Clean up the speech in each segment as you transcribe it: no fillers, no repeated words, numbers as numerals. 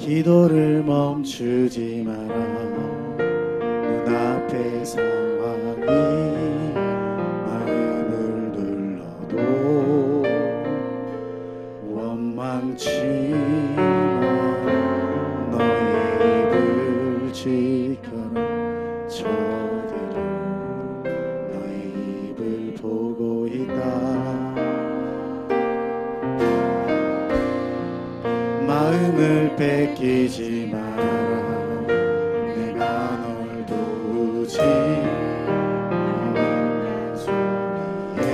기도를 멈추지 마라. 눈앞의 상황이 마음을 눌러도 원망치 마라. 너의 입을 지켜라. 저들은 너의 입을 보고 있다. 마음을 뺏기지 마라. 내가 널 도우지. 소리에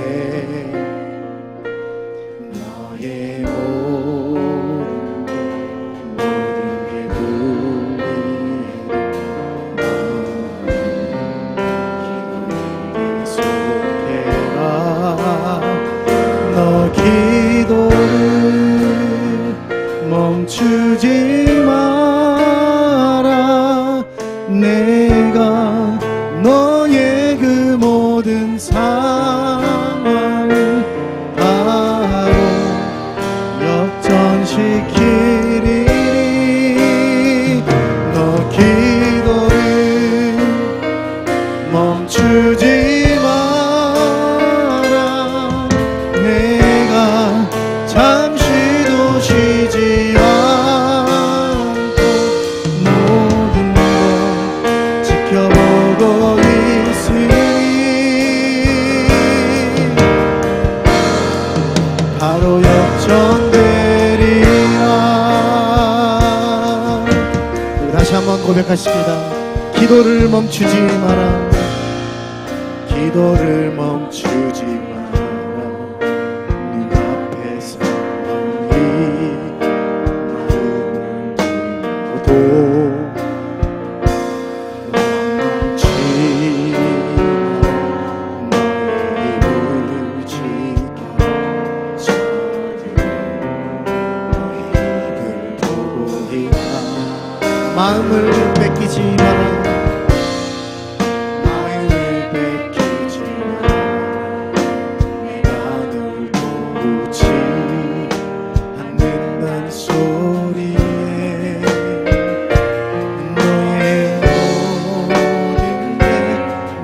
너의 모든 게 불리해. 기도를 계속해라. 너 기도를 멈추지 마라. 내가 너의 그 모든 상황을 바로 역전시키리. 너 기도를 멈추지 마라. 내가 잠시도 쉬지 않고 모든 걸 지켜보고 있으니 바로 역전되리라. 다시 한번 고백하십니다. 기도를 멈추지 마라. 기도를 멈추지 마라. 눈앞에 상황이 마음을 멈추지 마라. 너의 입을 지켜라. 저들은 너의 입을 보고 있다. 마음을 뺏기지 마라. 마음을 뺏기지 마라. 내가 널 도우지 않는단 소리에 너의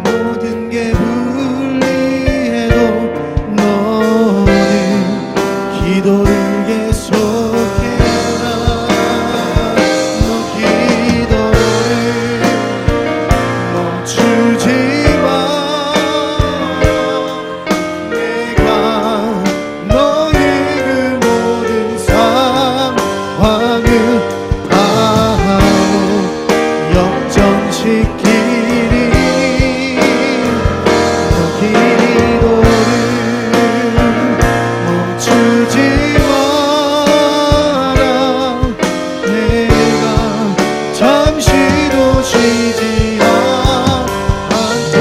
모든 게 불리해도 너는 기도를 계속해라. 너 기도를 멈추지 마. 내가 너의 그 모든 상황을 바로 역전시키리. 너 기도를 멈추지 마라. 내가 잠시도 쉬지 않고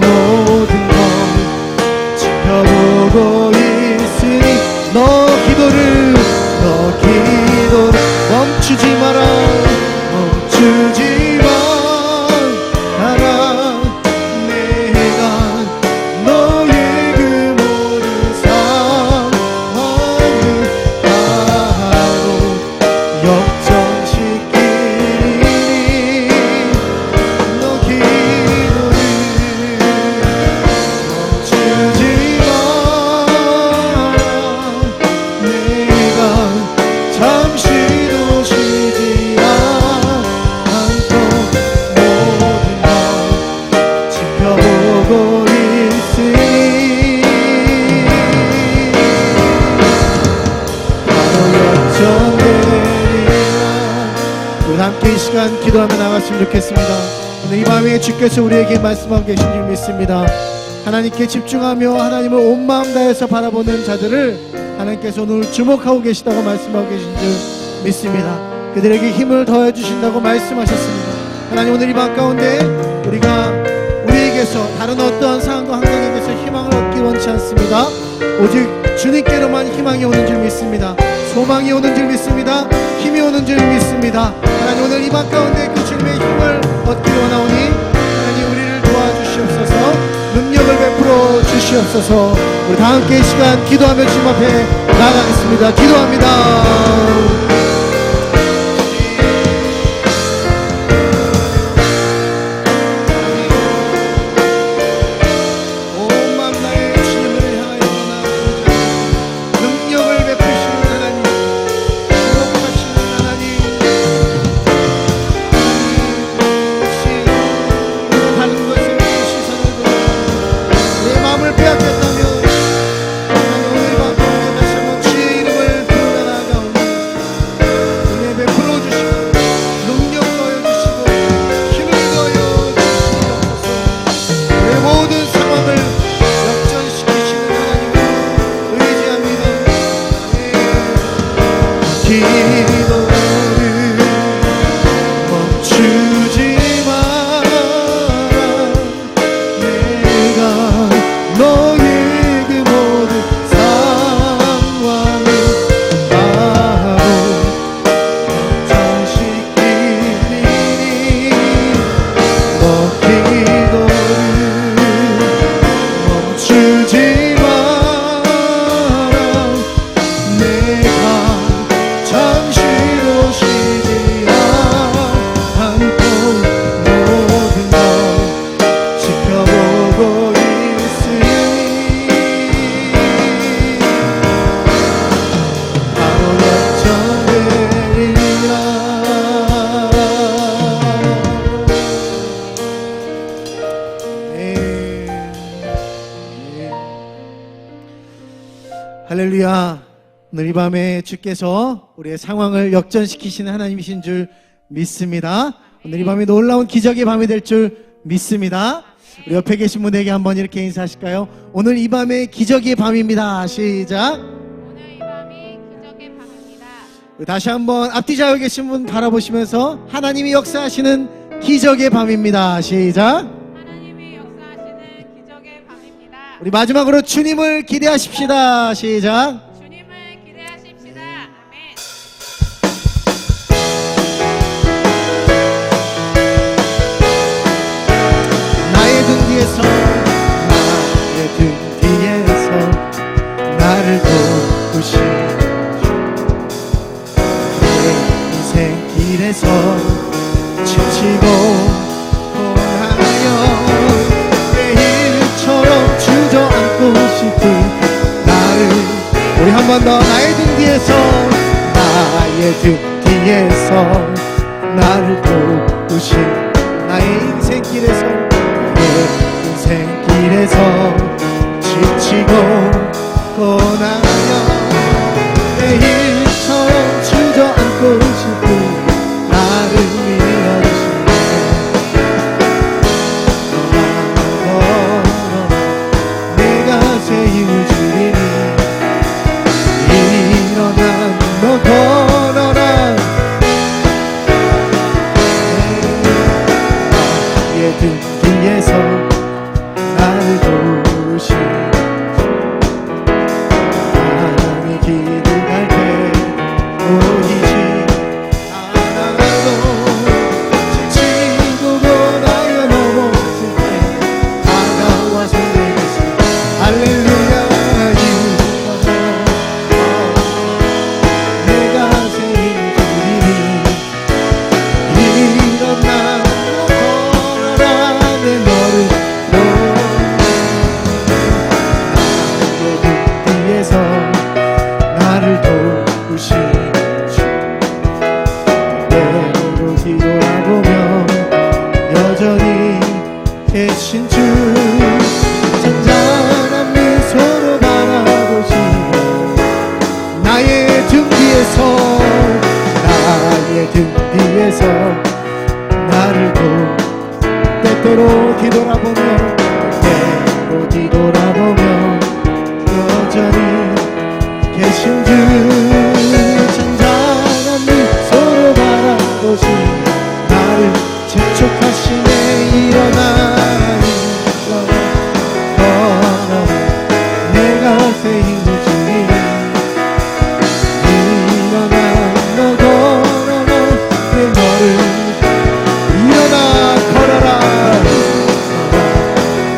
모든 걸 지켜보고 있으니 너 기도를 멈추지 마라. 멈추지 마라. 내가 너의 그 모든 상황을 바로 역전시키리. 너 기도를 멈추지 마라. 내가 잠시도 쉬지 않고 모든 걸 지켜보고 있으니 바로 역전되리라. 우리 함께 이 시간 기도하며 나갔으면 좋겠습니다. 오늘 이 밤에 주께서 우리에게 말씀하고 계신 줄 믿습니다. 하나님께 집중하며 하나님을 온 마음 다해서 바라보는 자들을 하나님께서 오늘 주목하고 계시다고 말씀하고 계신 줄 믿습니다. 그들에게 힘을 더해 주신다고 말씀하셨습니다. 하나님 오늘 이 밤 가운데 우리에게서 다른 어떠한 상황과 환경에게서 희망을 얻기 원치 않습니다. 오직 주님께로만 희망이 오는 줄 믿습니다. 소망이 오는 줄 믿습니다. 힘이 오는 줄 믿습니다. 하나님 오늘 이 밤 가운데 그 주님의 힘을 얻기 원하오니 하나님 우리를 도와주시옵소서. 능력을 베풀어 주시옵소서. 우리 다 함께 이 시간 기도하며 주님 앞에 나아가겠습니다. 기도합니다. 할렐루야. 오늘 이 밤에 주께서 우리의 상황을 역전시키시는 하나님이신 줄 믿습니다. 오늘 이 밤이 놀라운 기적의 밤이 될 줄 믿습니다. 우리 옆에 계신 분에게 한번 이렇게 인사하실까요? 오늘 이 밤에 기적의 밤입니다. 시작. 오늘 이 밤이 기적의 밤입니다. 다시 한번 앞뒤 좌우에 계신 분 바라보시면서 하나님이 역사하시는 기적의 밤입니다. 시작. 하나님이 역사하시는 기적의 밤입니다. 우리 마지막으로 주님을 기대하십시다. 시작. 주님을 기대하십시다. 아멘. 나의 등 뒤에서 나를 돕으시 내 인생 길에서 지치고 고난하여 매일처럼 주저앉고 싶은 나를 우리 한 번 더 나의 등 뒤에서 나를 돕으시 나의 인생 길에서 지치고 고난하여 매일처럼 주저앉고 싶은 나를 밀어주시네 내가 새 힘을 주리니 일어나 너 걸어라 나의 등 뒤에서 나를 도우시 하나님의 길을 갈 때 보이지 않아도 지치고 고나여 넘어질 때 다가와서 내게서 할렐루야 내가 새 힘을 주리니 일어나 걸어라 내 너를 나를 돕으시 때로 뒤돌아보며 여전히 계신 주 잔잔한 미소로 바라보시며 나의 등 뒤에서 나를 때때로 뒤돌아보며 여전히 계신 주 잔잔한 미소로 바라보시 나를 재촉하시네 일어나 걸어 내가 새 힘을 주니 일어나 너 걸어라 내 너를 일어나 걸어라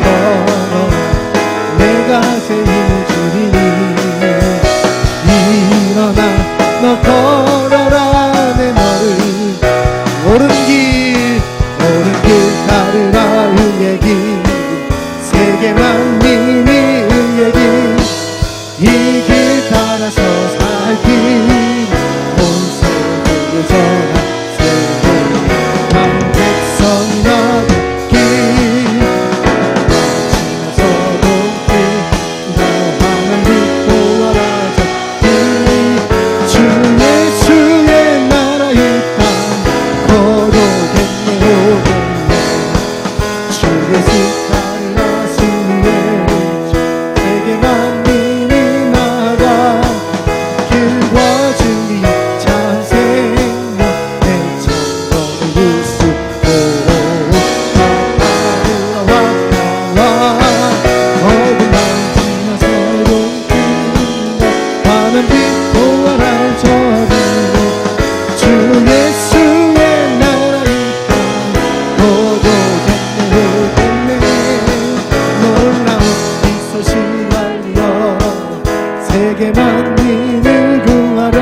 걸어 내가 새 힘을 주리니 일어나 너 걸어라 내 너를 옳은 길 따르라 의의 길 세계 만민이 의의 길이 길 따라서 살 길 온 세계에 전하 세계만 백성이 나길 지나서도 나만 믿고 알아줘 주 예수의 나라의 땅 거룩했네 오겠네 주 예수 따라 승리해 세계 만민이 나가 길과 진리 찬생명 내 창건을 우습고 와 어둠만 지나서 새로운 화는 빛 보아라 저들로 주 예수의 나라의 땅 고독했네 놀라운 이 소식 알려 세계 만민을 구하러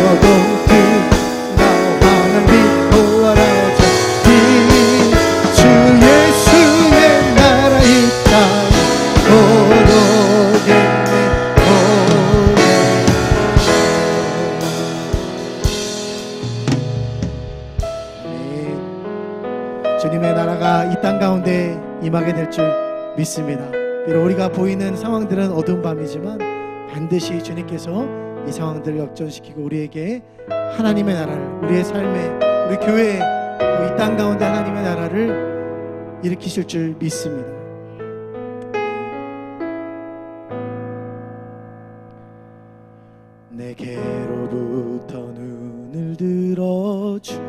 어둠 나와 난 믿고 알아졌지 주 예수의 나라 있다 고독했네 주님의 나라가 이 땅 가운데 임하게 될 줄 믿습니다. 비록 우리가 보이는 상황들은 어두운 밤이지만 반드시 주님께서 이 상황들을 역전시키고 우리에게 하나님의 나라를 우리의 삶에 우리 교회에 또 이 땅 가운데 하나님의 나라를 일으키실 줄 믿습니다. 내게로부터 눈을 들어 주를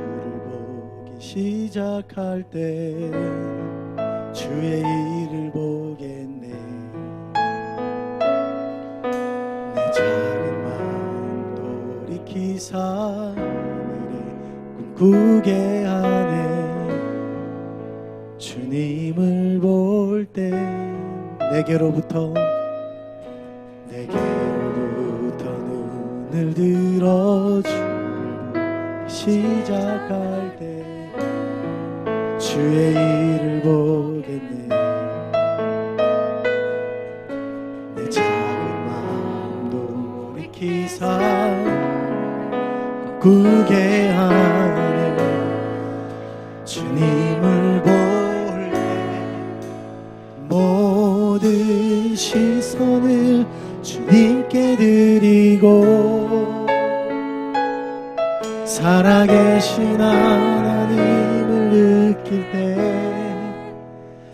보기 시작할 때 주의 일을 보겠네. 내 작은 마음 돌이키사 하늘에 꿈꾸게 하네. 주님을 볼 때 내게로부터 눈을 들어 주를 보기 시작할 때 주의 일을 보겠네. 내 작은 마음 돌이키사 꾸게 하네. 주님을 볼 때 모든 시선을 주님께 드리고 살아계신 하나님을 느낄 때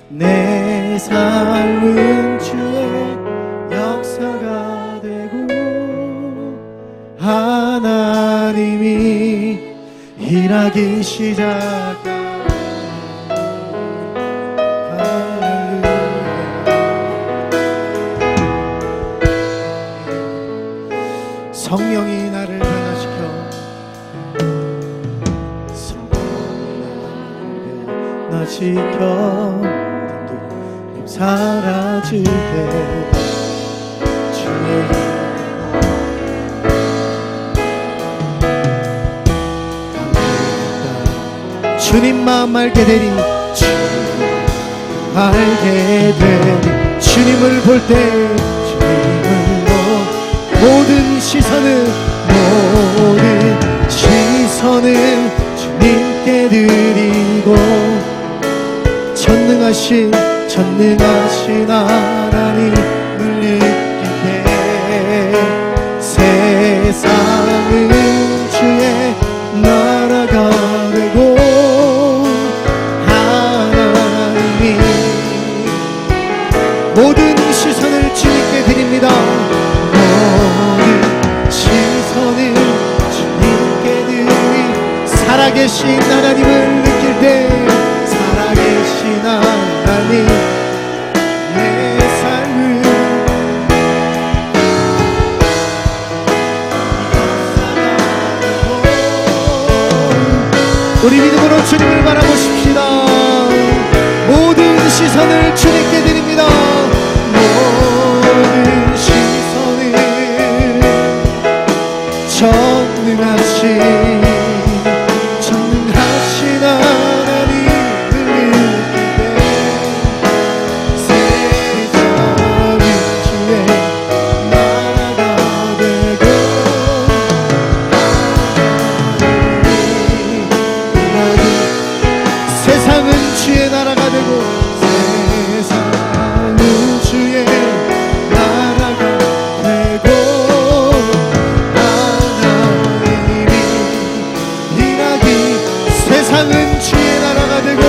내 삶은 주의 역사가 되고 하나님이 일하기 시작합니다. 성령이 나를 변화시켜 성령이 나를 변화시켜 두려움 사라질 때 주의 주님 마음 알게 되리 주님 알게 되리 주님을 볼 때 주님을 모든 시선을 주님께 드리고 전능하신 하나님을 느낄 때 세상은 주의 나라가 되고 하나님이 모든 시선을 주님께 드립니다. 시선을 주님께 드리 살아계신 하나님을 느낄 때 살아계신 하나님 내 삶을 우리 믿음으로 주님을 바라보십시다. 모든 시선을 주님께 드립니다. 모든 시선을 전능하신 하나님을 느낄 때 세상은 주의 나라가 되고 세상은 주의 나라가 되고 세상은 주의 나라가 되고 세상은 주의 나라가 되고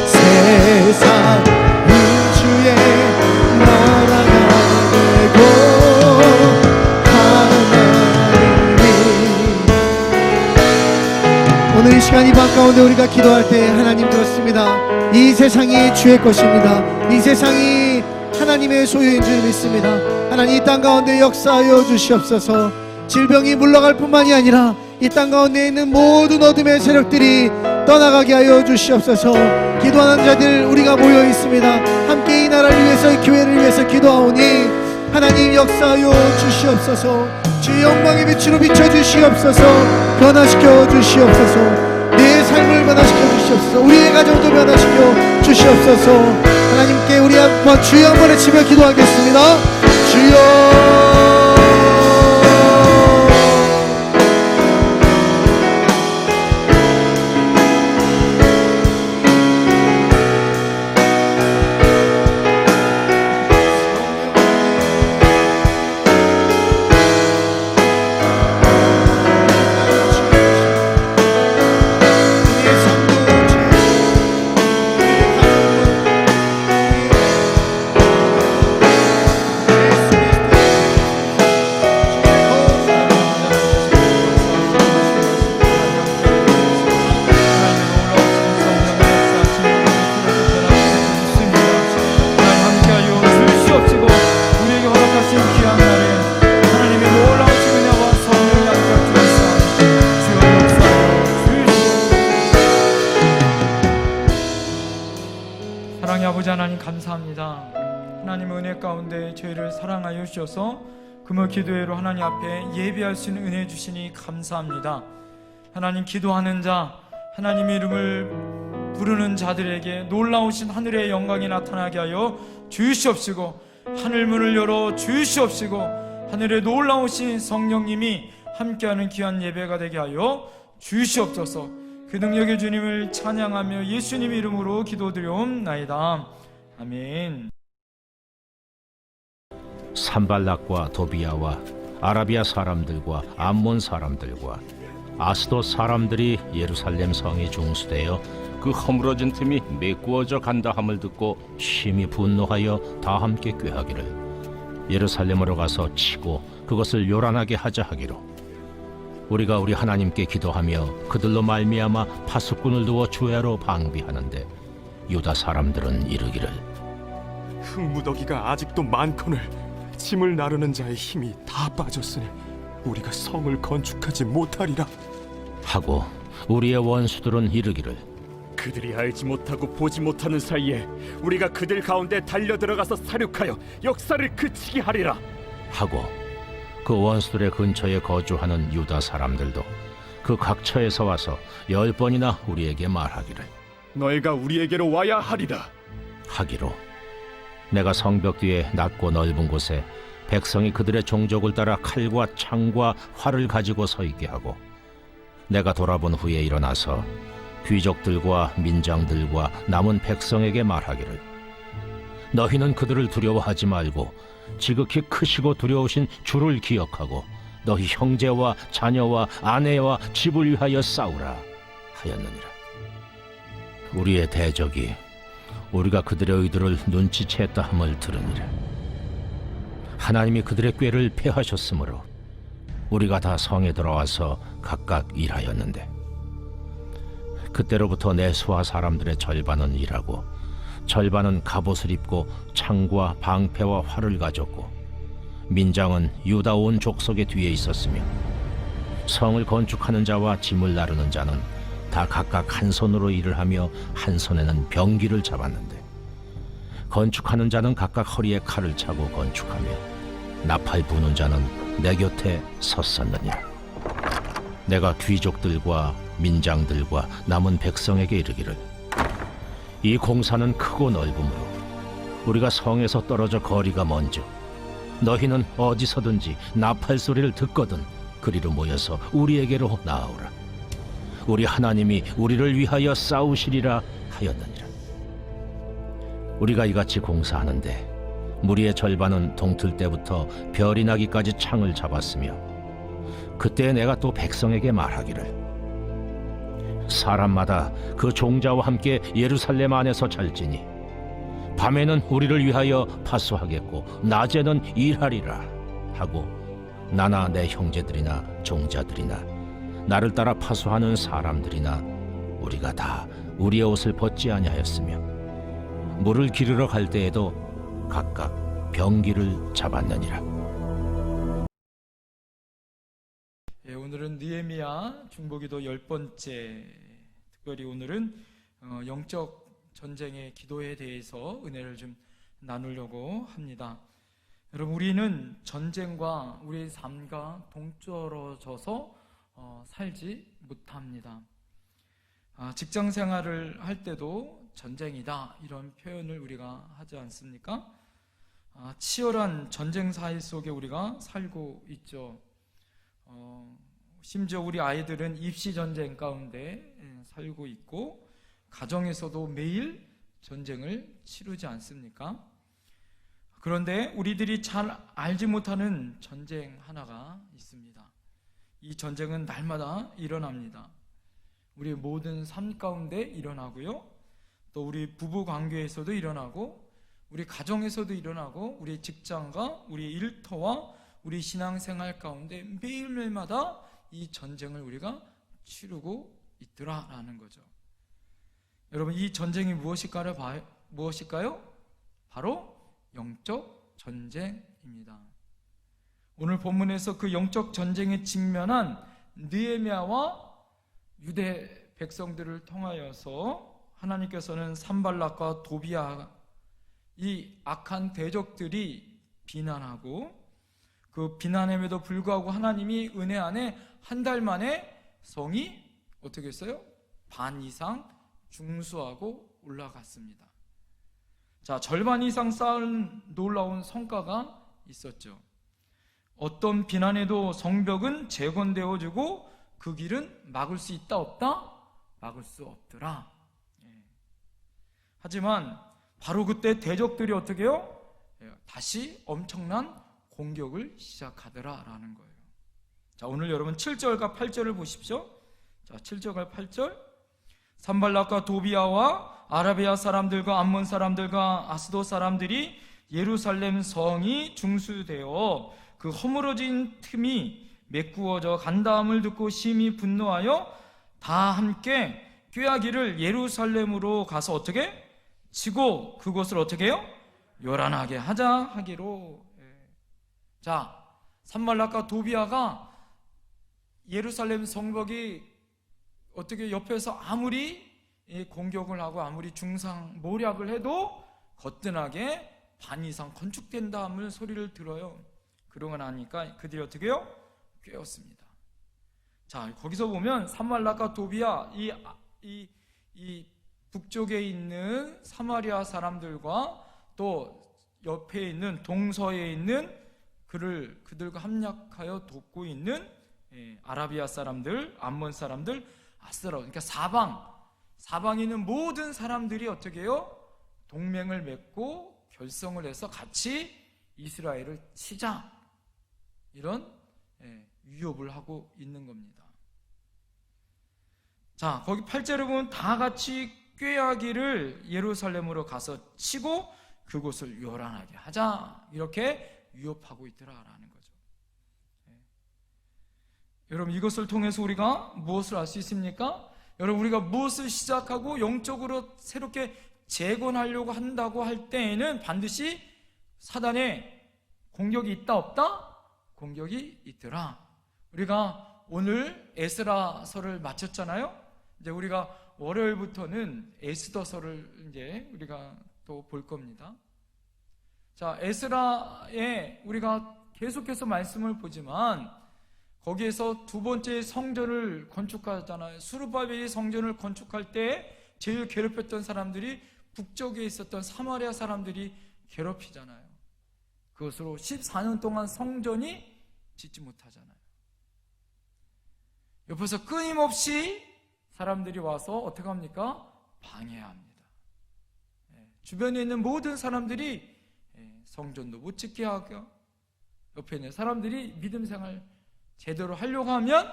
세상은 주의 나라가 되고 하나님이 오늘 이 시간 이 밤 가운데 우리가 기도할 때 하나님 들었습니다. 이 세상이 주의 것입니다. 이 세상이 하나님의 소유인 줄 믿습니다. 하나님 이 땅 가운데 역사하여 주시옵소서. 질병이 물러갈 뿐만이 아니라 이 땅 가운데 있는 모든 어둠의 세력들이 떠나가게 하여 주시옵소서. 기도하는 자들 우리가 모여 있습니다. 함께 이 나라를 위해서 이 교회를 위해서 기도하오니 하나님 역사하여 주시옵소서. 주의 영광의 빛으로 비춰주시옵소서. 변화시켜 주시옵소서. 내 삶을 변화시켜 주시옵소서. 우리의 가정도 변화시켜 주시옵소서. 하나님께 우리 한번 주여 한번 외치며 기도하겠습니다. 주여. 아버지 하나님 감사합니다. 하나님 은혜 가운데 저희를 사랑하여 주셔서 금요 기도회로 하나님 앞에 예배할 수 있는 은혜 주시니 감사합니다. 하나님 기도하는 자, 하나님의 이름을 부르는 자들에게 놀라우신 하늘의 영광이 나타나게 하여 주시옵시고, 하늘문을 열어 주시옵시고, 하늘에 놀라우신 성령님이 함께하는 귀한 예배가 되게 하여 주시옵소서. 그 능력의 주님을 찬양하며 예수님의 이름으로 기도드리옵나이다. 아멘. 산발락과 도비아와 아라비아 사람들과 암몬 사람들과 아스돗 사람들이 예루살렘 성에 중수되어 그 허물어진 틈이 메꾸어져 간다 함을 듣고 심히 분노하여 다 함께 꾀하기를 예루살렘으로 가서 치고 그것을 요란하게 하자 하기로 우리가 우리 하나님께 기도하며 그들로 말미암아 파수꾼을 두어 주야로 방비하는데 유다 사람들은 이르기를 흙무더기가 아직도 많거늘 짐을 나르는 자의 힘이 다 빠졌으니 우리가 성을 건축하지 못하리라 하고 우리의 원수들은 이르기를 그들이 알지 못하고 보지 못하는 사이에 우리가 그들 가운데 달려 들어가서 사륙하여 역사를 그치게 하리라 하고 그 원수들의 근처에 거주하는 유다 사람들도 그 각처에서 와서 10번이나 우리에게 말하기를 너희가 우리에게로 와야 하리라 하기로 내가 성벽 뒤에 낮고 넓은 곳에 백성이 그들의 종족을 따라 칼과 창과 활을 가지고 서 있게 하고 내가 돌아본 후에 일어나서 귀족들과 민장들과 남은 백성에게 말하기를 너희는 그들을 두려워하지 말고 지극히 크시고 두려우신 주를 기억하고 너희 형제와 자녀와 아내와 집을 위하여 싸우라 하였느니라. 우리의 대적이 우리가 그들의 의도를 눈치챘다 함을 들으니라. 하나님이 그들의 꾀를 패하셨으므로 우리가 다 성에 들어와서 각각 일하였는데 그때로부터 내 수하 사람들의 절반은 일하고 절반은 갑옷을 입고 창과 방패와 활을 가졌고 민장은 유다 온 족속의 뒤에 있었으며 성을 건축하는 자와 짐을 나르는 자는 다 각각 한 손으로 일을 하며 한 손에는 병기를 잡았는데 건축하는 자는 각각 허리에 칼을 차고 건축하며 나팔 부는 자는 내 곁에 섰었느니라. 내가 귀족들과 민장들과 남은 백성에게 이르기를 이 공사는 크고 넓으므로 우리가 성에서 떨어져 거리가 먼저 너희는 어디서든지 나팔 소리를 듣거든 그리로 모여서 우리에게로 나아오라. 우리 하나님이 우리를 위하여 싸우시리라 하였느니라. 우리가 이같이 공사하는데 무리의 절반은 동틀 때부터 별이 나기까지 창을 잡았으며 그때 내가 또 백성에게 말하기를 사람마다 그 종자와 함께 예루살렘 안에서 잘지니 밤에는 우리를 위하여 파수하겠고 낮에는 일하리라 하고 나나 내 형제들이나 종자들이나 나를 따라 파수하는 사람들이나 우리가 다 우리의 옷을 벗지 아니하였으며 물을 기르러 갈 때에도 각각 병기를 잡았느니라. 오늘은 느헤미야 중보기도 10번째, 특별히 오늘은 영적 전쟁의 기도에 대해서 은혜를 좀 나누려고 합니다. 여러분, 우리는 전쟁과 우리의 삶과 동떨어져서 살지 못합니다. 직장 생활을 할 때도 전쟁이다 이런 표현을 우리가 하지 않습니까? 치열한 전쟁 사회 속에 우리가 살고 있죠. 심지어 우리 아이들은 입시 전쟁 가운데 살고 있고 가정에서도 매일 전쟁을 치르지 않습니까? 그런데 우리들이 잘 알지 못하는 전쟁 하나가 있습니다. 이 전쟁은 날마다 일어납니다. 우리 모든 삶 가운데 일어나고요, 또 우리 부부 관계에서도 일어나고, 우리 가정에서도 일어나고, 우리 직장과 우리 일터와 우리 신앙생활 가운데 매일매일마다 이 전쟁을 우리가 치르고 있더라라는 거죠. 여러분, 이 전쟁이 무엇일까요? 바로 영적 전쟁입니다. 오늘 본문에서 그 영적 전쟁에 직면한 느헤미야와 유대 백성들을 통하여서 하나님께서는 산발락과 도비야, 이 악한 대적들이 비난하고, 그 비난함에도 불구하고 하나님이 은혜 안에 한 달 만에 성이 어떻게 했어요? 반 이상 중수하고 올라갔습니다. 자, 절반 이상 쌓은 놀라운 성과가 있었죠. 어떤 비난에도 성벽은 재건되어지고 그 길은 막을 수 있다 없다? 막을 수 없더라. 하지만 바로 그때 대적들이 어떻게 해요? 다시 엄청난 공격을 시작하더라라는 거예요. 자, 오늘 여러분 7절과 8절을 보십시오. 자, 7절과 8절. 산발락과 도비야와 아라비아 사람들과 암몬 사람들과 아스도 사람들이 예루살렘 성이 중수되어 그 허물어진 틈이 메꾸어져 간다함을 듣고 심히 분노하여 다 함께 꾀하기를 예루살렘으로 가서 어떻게? 치고 그곳을 어떻게 해요? 요란하게 하자 하기로. 자, 산발락과 도비야가 예루살렘 성벽이 어떻게 옆에서 아무리 공격을 하고 아무리 중상 모략을 해도 거뜬하게 반 이상 건축된다는 소리를 들어요. 그러고 나니까 그들이 어떻게 해요? 꿰었습니다. 자, 거기서 보면 산발락과 도비야, 이 북쪽에 있는 사마리아 사람들과 또 옆에 있는 동서에 있는 그들과 합력하여 돕고 있는 아라비아 사람들, 암몬 사람들, 아스라, 그러니까 사방에 있는 모든 사람들이 어떻게 해요? 동맹을 맺고 결성을 해서 같이 이스라엘을 치자, 이런 위협을 하고 있는 겁니다. 자, 거기 8절에 보면 다 같이 꾀하기를 예루살렘으로 가서 치고 그곳을 요란하게 하자, 이렇게 위협하고 있더라라는 거죠. 여러분, 이것을 통해서 우리가 무엇을 알 수 있습니까? 여러분, 우리가 무엇을 시작하고 영적으로 새롭게 재건하려고 한다고 할 때에는 반드시 사단의 공격이 있다 없다? 공격이 있더라. 우리가 오늘 에스라서를 마쳤잖아요. 이제 우리가 월요일부터는 에스더서를 이제 우리가 또 볼 겁니다. 자, 에스라에 우리가 계속해서 말씀을 보지만 거기에서 두 번째 성전을 건축하잖아요. 수르바벨이 성전을 건축할 때 제일 괴롭혔던 사람들이 북쪽에 있었던 사마리아 사람들이 괴롭히잖아요. 그것으로 14년 동안 성전이 짓지 못하잖아요. 옆에서 끊임없이 사람들이 와서 어떻게 합니까? 방해합니다. 주변에 있는 모든 사람들이 성전도 못 짓게 하고, 옆에 있는 사람들이 믿음 생활 제대로 하려고 하면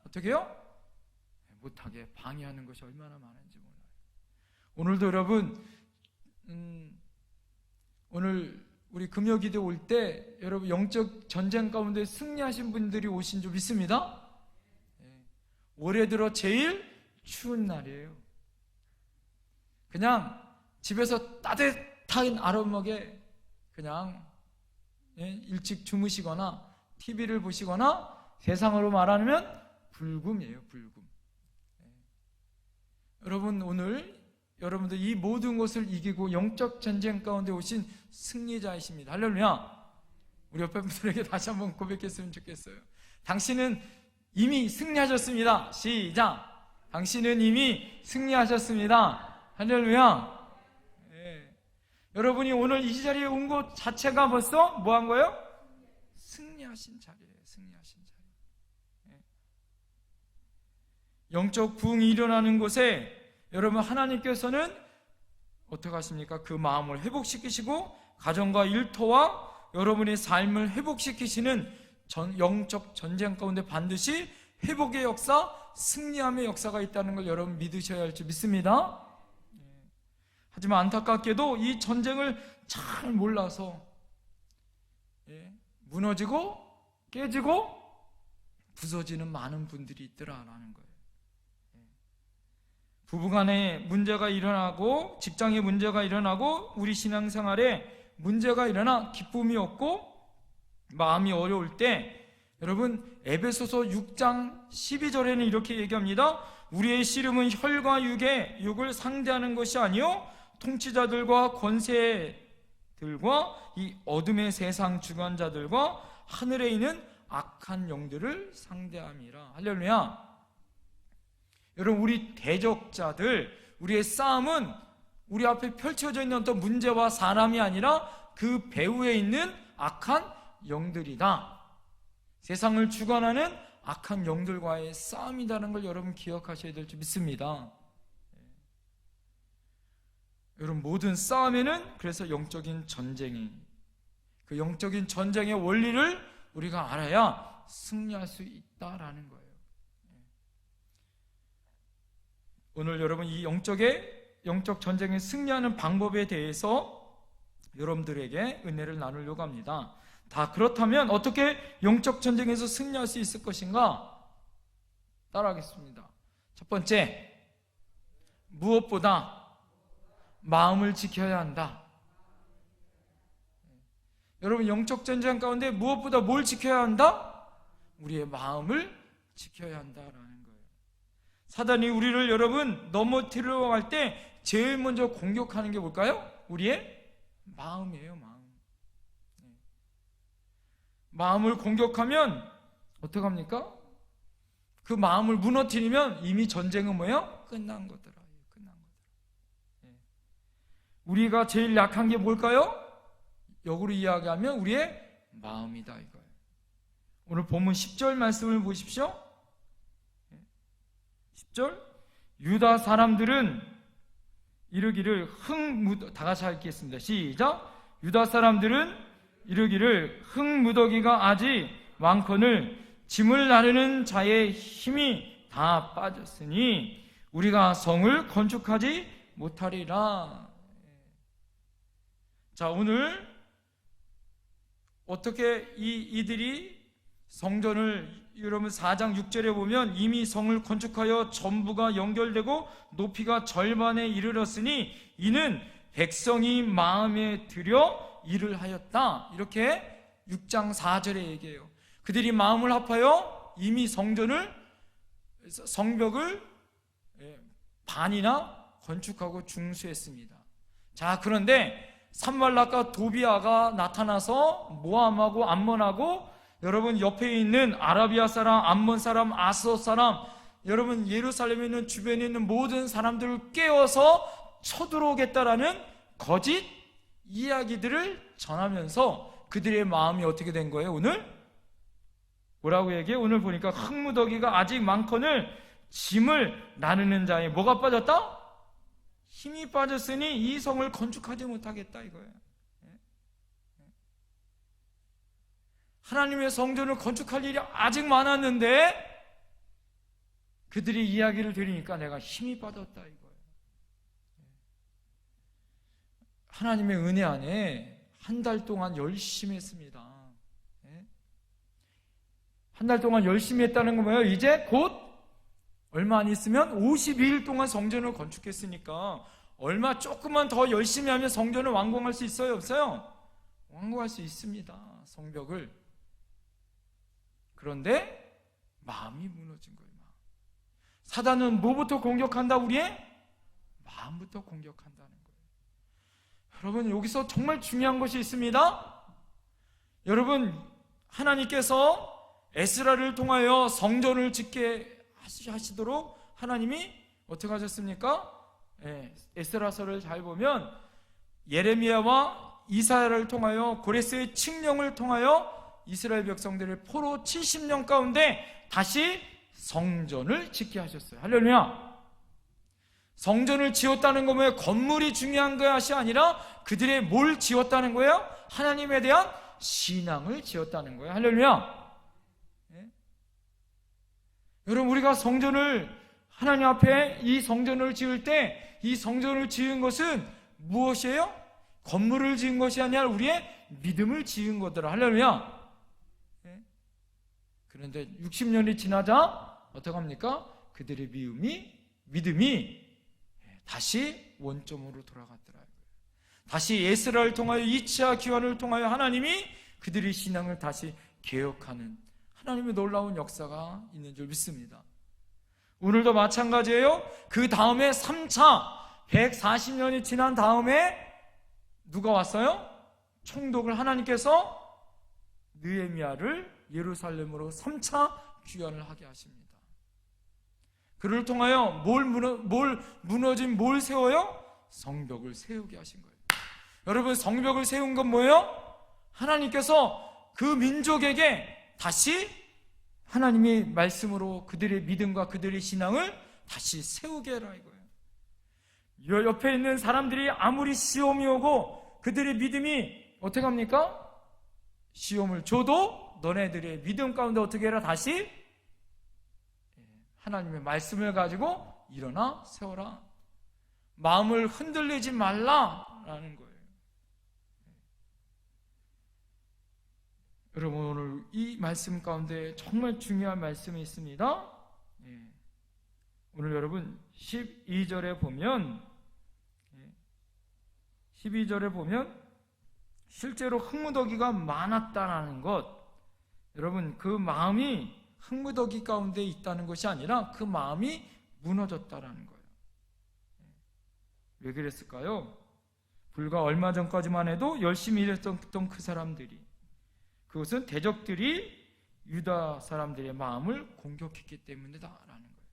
어떻게 해요? 못하게 방해하는 것이 얼마나 많은지 몰라요. 오늘도 여러분, 오늘 우리 금요기도 올 때 여러분 영적 전쟁 가운데 승리하신 분들이 오신 줄 믿습니다. 올해 들어 제일 추운 날이에요. 그냥 집에서 따뜻한 아랫목에 그냥 일찍 주무시거나 TV를 보시거나, 세상으로 말하면 불금이에요, 불금. 여러분, 오늘 여러분들 이 모든 것을 이기고 영적 전쟁 가운데 오신 승리자이십니다. 할렐루야. 우리 옆에 분들에게 다시 한번 고백했으면 좋겠어요. 당신은 이미 승리하셨습니다. 시작. 당신은 이미 승리하셨습니다. 할렐루야. 예. 여러분이 오늘 이 자리에 온 것 자체가 벌써 뭐 한 거예요? 승리하신 자리예요. 승리하신 자리. 예. 영적 부흥이 일어나는 곳에 여러분 하나님께서는 어떻게 하십니까? 그 마음을 회복시키시고 가정과 일터와 여러분의 삶을 회복시키시는 영적 전쟁 가운데 반드시 회복의 역사, 승리함의 역사가 있다는 걸 여러분 믿으셔야 할 줄 믿습니다. 하지만 안타깝게도 이 전쟁을 잘 몰라서 무너지고 깨지고 부서지는 많은 분들이 있더라라는 거예요. 부부간에 문제가 일어나고 직장에 문제가 일어나고 우리 신앙생활에 문제가 일어나 기쁨이 없고 마음이 어려울 때 여러분 에베소서 6장 12절에는 이렇게 얘기합니다. 우리의 씨름은 혈과 육을 상대하는 것이 아니요 통치자들과 권세들과 이 어둠의 세상 주관자들과 하늘에 있는 악한 영들을 상대함이라. 할렐루야. 여러분 우리 대적자들, 우리의 싸움은 우리 앞에 펼쳐져 있는 어떤 문제와 사람이 아니라 그 배후에 있는 악한 영들이다. 세상을 주관하는 악한 영들과의 싸움이라는 걸 여러분 기억하셔야 될 줄 믿습니다. 여러분 모든 싸움에는 그래서 영적인 전쟁이, 그 영적인 전쟁의 원리를 우리가 알아야 승리할 수 있다라는 거예요. 오늘 여러분 이 영적 전쟁에 승리하는 방법에 대해서 여러분들에게 은혜를 나누려고 합니다. 다 그렇다면 어떻게 영적 전쟁에서 승리할 수 있을 것인가? 따라하겠습니다. 첫 번째, 무엇보다 마음을 지켜야 한다. 여러분 영적 전쟁 가운데 무엇보다 뭘 지켜야 한다? 우리의 마음을 지켜야 한다라는 거예요. 사단이 우리를 여러분 넘어뜨리려고 할 때 제일 먼저 공격하는 게 뭘까요? 우리의 마음이에요. 마음을 공격하면 어떻게 합니까? 그 마음을 무너뜨리면 이미 전쟁은 뭐예요? 끝난 거더라. 끝난 거더라. 우리가 제일 약한 게 뭘까요? 역으로 이야기하면 우리의 마음이다 이거예요. 오늘 본문 10절 말씀을 보십시오. 10절 유다 사람들은 이르기를 다 같이 읽겠습니다. 시작. 유다 사람들은 이르기를 흙무더기가 아직 많거늘 짐을 나르는 자의 힘이 다 빠졌으니 우리가 성을 건축하지 못하리라. 자, 오늘 어떻게 이들이 성전을 여러분 4장 6절에 보면 이미 성을 건축하여 전부가 연결되고 높이가 절반에 이르렀으니 이는 백성이 마음에 들여 일을 하였다. 이렇게 6장 4절에 얘기해요. 그들이 마음을 합하여 이미 성벽을 반이나 건축하고 중수했습니다. 자, 그런데 산발락과 도비아가 나타나서 모함하고 암몬하고 여러분 옆에 있는 아라비아 사람, 암몬 사람, 아스돗 사람, 여러분 예루살렘에 있는 주변에 있는 모든 사람들을 깨워서 쳐들어오겠다라는 거짓 이야기들을 전하면서 그들의 마음이 어떻게 된 거예요? 오늘 뭐라고 얘기해? 오늘 보니까 흙무더기가 아직 많거늘 짐을 나누는 자에 뭐가 빠졌다? 힘이 빠졌으니 이 성을 건축하지 못하겠다 이거예요. 하나님의 성전을 건축할 일이 아직 많았는데 그들이 이야기를 들으니까 내가 힘이 빠졌다 이거예요. 하나님의 은혜 안에 한 달 동안 열심히 했습니다. 한 달 동안 열심히 했다는 건 뭐예요? 이제 곧 얼마 안 있으면 52일 동안 성전을 건축했으니까 얼마 조금만 더 열심히 하면 성전을 완공할 수 있어요? 없어요? 완공할 수 있습니다. 성벽을. 그런데 마음이 무너진 거예요. 마음. 사단은 뭐부터 공격한다? 우리의 마음부터 공격한다는 거예요. 여러분 여기서 정말 중요한 것이 있습니다. 여러분, 하나님께서 에스라를 통하여 성전을 짓게 하시도록 하나님이 어떻게 하셨습니까? 에스라서를 잘 보면 예레미야와 이사야를 통하여 고레스의 칙령을 통하여 이스라엘 백성들을 포로 70년 가운데 다시 성전을 짓게 하셨어요. 할렐루야. 성전을 지었다는 건 뭐예요? 건물이 중요한 것이 아니라 그들의 뭘 지었다는 거예요? 하나님에 대한 신앙을 지었다는 거예요. 할렐루야. 여러분, 우리가 성전을 하나님 앞에 이 성전을 지을 때 이 성전을 지은 것은 무엇이에요? 건물을 지은 것이 아니라 우리의 믿음을 지은 거더라. 할렐루야. 그런데 60년이 지나자 어떻게 합니까? 그들의 믿음이 다시 원점으로 돌아갔더라고요. 다시 에스라를 통하여 2차 기환을 통하여 하나님이 그들의 신앙을 다시 개혁하는 하나님의 놀라운 역사가 있는 줄 믿습니다. 오늘도 마찬가지예요. 그 다음에 3차 140년이 지난 다음에 누가 왔어요? 총독을 하나님께서 느헤미야를 예루살렘으로 3차 귀환을 하게 하십니다. 그를 통하여 뭘 세워요? 성벽을 세우게 하신 거예요. 여러분, 성벽을 세운 건 뭐예요? 하나님께서 그 민족에게 다시 하나님의 말씀으로 그들의 믿음과 그들의 신앙을 다시 세우게 해라 이거예요. 옆에 있는 사람들이 아무리 시험이 오고 그들의 믿음이 어떻게 합니까? 시험을 줘도 너네들의 믿음 가운데 어떻게 해라? 다시 하나님의 말씀을 가지고 일어나 세워라. 마음을 흔들리지 말라라는 거예요. 여러분, 오늘 이 말씀 가운데 정말 중요한 말씀이 있습니다. 오늘 여러분 12절에 보면 실제로 흙무더기가 많았다는 것, 여러분, 그 마음이 흙무더기 가운데 있다는 것이 아니라 그 마음이 무너졌다는 거예요. 왜 그랬을까요? 불과 얼마 전까지만 해도 열심히 일했던 그 사람들이, 그것은 대적들이 유다 사람들의 마음을 공격했기 때문이다라는 거예요.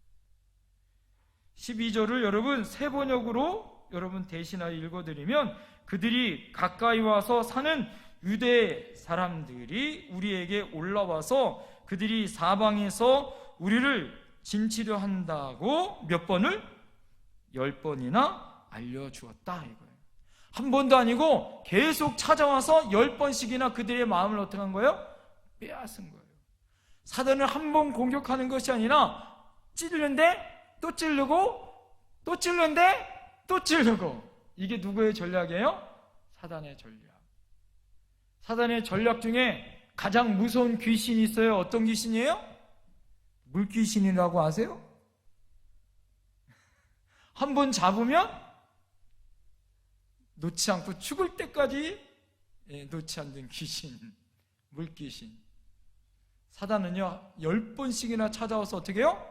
12절을 여러분 새 번역으로 여러분 대신하여 읽어드리면, 그들이 가까이 와서 사는 유대 사람들이 우리에게 올라와서 그들이 사방에서 우리를 진치려 한다고 몇 번을? 10번이나 알려주었다 이거예요. 한 번도 아니고 계속 찾아와서 10번씩이나 그들의 마음을 어떻게 한 거예요? 빼앗은 거예요. 사단을 한 번 공격하는 것이 아니라 찌르는데 또 찌르고 또 찌르는데 또 찌르고. 이게 누구의 전략이에요? 사단의 전략. 사단의 전략 중에 가장 무서운 귀신이 있어요. 어떤 귀신이에요? 물귀신이라고 아세요? 한 번 잡으면 놓지 않고 죽을 때까지 놓지 않는 귀신, 물귀신. 사단은요 10번씩이나 찾아와서 어떻게 해요?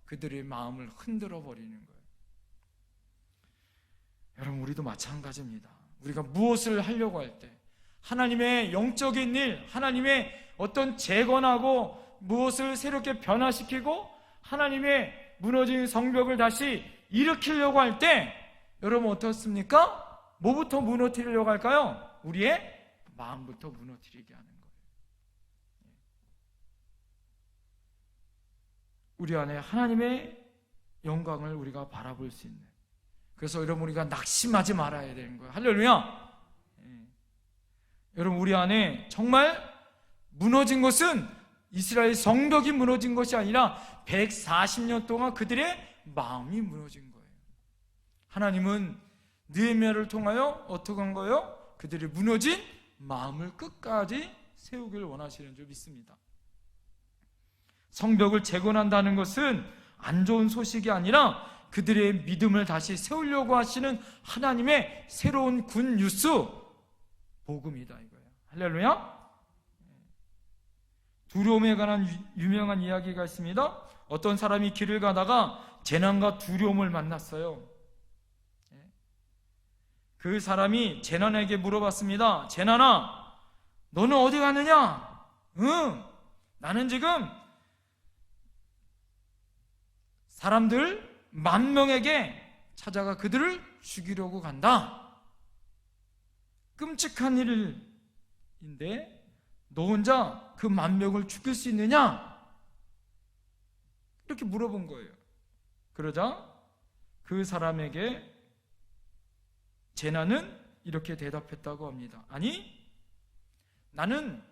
그들의 마음을 흔들어 버리는 거예요. 여러분, 우리도 마찬가지입니다. 우리가 무엇을 하려고 할 때 하나님의 영적인 일, 하나님의 어떤 재건하고 무엇을 새롭게 변화시키고 하나님의 무너진 성벽을 다시 일으키려고 할 때 여러분 어떻습니까? 뭐부터 무너뜨리려고 할까요? 우리의 마음부터 무너뜨리게 하는 거예요. 우리 안에 하나님의 영광을 우리가 바라볼 수 있는, 그래서 여러분 우리가 낙심하지 말아야 되는 거예요. 할렐루야. 여러분, 우리 안에 정말 무너진 것은 이스라엘 성벽이 무너진 것이 아니라 140년 동안 그들의 마음이 무너진 거예요. 하나님은 느헤미야를 통하여 어떻게 한 거예요? 그들의 무너진 마음을 끝까지 세우길 원하시는 줄 믿습니다. 성벽을 재건한다는 것은 안 좋은 소식이 아니라 그들의 믿음을 다시 세우려고 하시는 하나님의 새로운 굿뉴스, 복음이다 이거예요. 할렐루야. 두려움에 관한 유명한 이야기가 있습니다. 어떤 사람이 길을 가다가 재난과 두려움을 만났어요. 그 사람이 재난에게 물어봤습니다. 재난아, 너는 어디 가느냐? 응, 나는 지금 사람들 10,000명에게 찾아가 그들을 죽이려고 간다. 끔찍한 일인데 너 혼자 그 10,000명을 죽일 수 있느냐? 이렇게 물어본 거예요. 그러자 그 사람에게 제나는 이렇게 대답했다고 합니다. 아니, 나는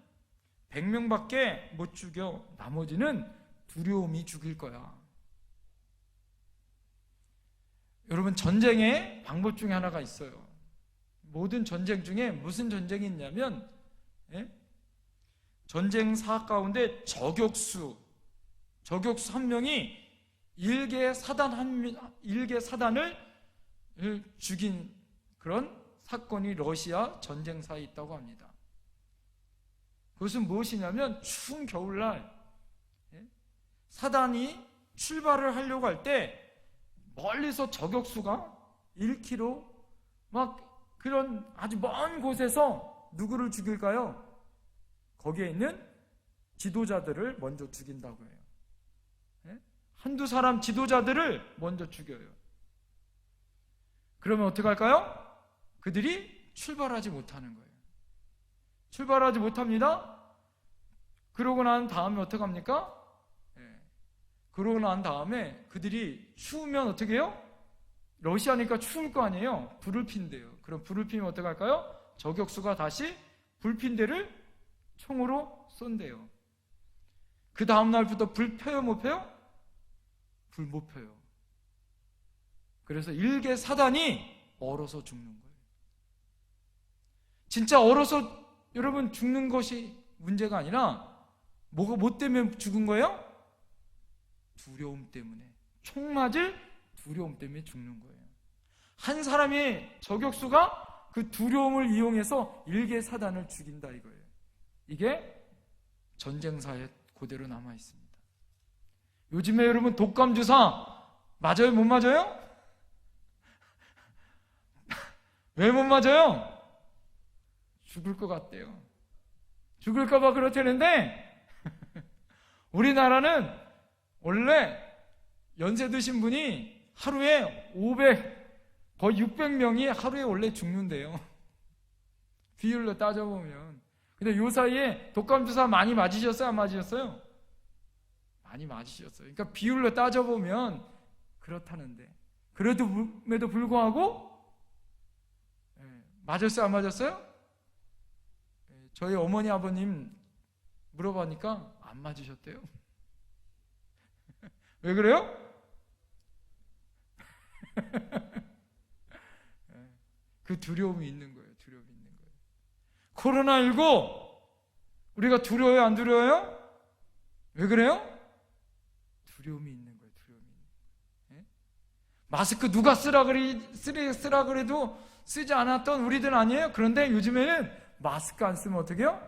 100명밖에 못 죽여. 나머지는 두려움이 죽일 거야. 여러분, 전쟁의 방법 중에 하나가 있어요. 모든 전쟁 중에 무슨 전쟁이 있냐면, 전쟁사 가운데 저격수 한 명이 일개 사단을 죽인 그런 사건이 러시아 전쟁사에 있다고 합니다. 그것은 무엇이냐면, 추운 겨울날 사단이 출발을 하려고 할 때 멀리서 저격수가 1km 막 그런 아주 먼 곳에서 누구를 죽일까요? 거기에 있는 지도자들을 먼저 죽인다고 해요. 한두 사람 지도자들을 먼저 죽여요. 그러면 어떻게 할까요? 그들이 출발하지 못하는 거예요. 출발하지 못합니다. 그러고 난 다음에 어떻게 합니까? 그러고 난 다음에 그들이 추우면 어떻게 해요? 러시아니까 추울 거 아니에요? 불을 핀대요. 그럼 불을 피면 어떻게 할까요? 저격수가 다시 불 핀 데를 총으로 쏜대요. 그 다음 날부터 불 펴요, 못 펴요? 불 못 펴요. 그래서 일개 사단이 얼어서 죽는 거예요. 진짜 얼어서 여러분 죽는 것이 문제가 아니라 뭐가 뭐 때문에 죽은 거예요? 두려움 때문에. 총 맞을 두려움 때문에 죽는 거예요. 한 사람의 저격수가 그 두려움을 이용해서 일개 사단을 죽인다 이거예요. 이게 전쟁사에 그대로 남아 있습니다. 요즘에 여러분 독감 주사 맞아요, 못 맞아요? 왜 못 맞아요? 죽을 것 같대요. 죽을까 봐 그렇다는데 우리나라는 원래 연세 드신 분이 하루에 500, 거의 600명이 하루에 원래 죽는데요. 비율로 따져보면. 근데 요 사이에 독감 주사 많이 맞으셨어요? 안 맞으셨어요? 많이 맞으셨어요. 그러니까 비율로 따져보면 그렇다는데, 그래도 불구하고 맞았어요? 안 맞았어요? 저희 어머니 아버님 물어보니까 안 맞으셨대요. 왜 그래요? 그 두려움이 있는 거예요. 두려움이 있는 거예요. 코로나19 우리가 두려워요? 안 두려워요? 왜 그래요? 두려움이 있는 거예요. 두려움이 있는 거예요. 마스크 누가 쓰라 그래도 쓰지 않았던 우리들 아니에요? 그런데 요즘에는 마스크 안 쓰면 어떻게 해요?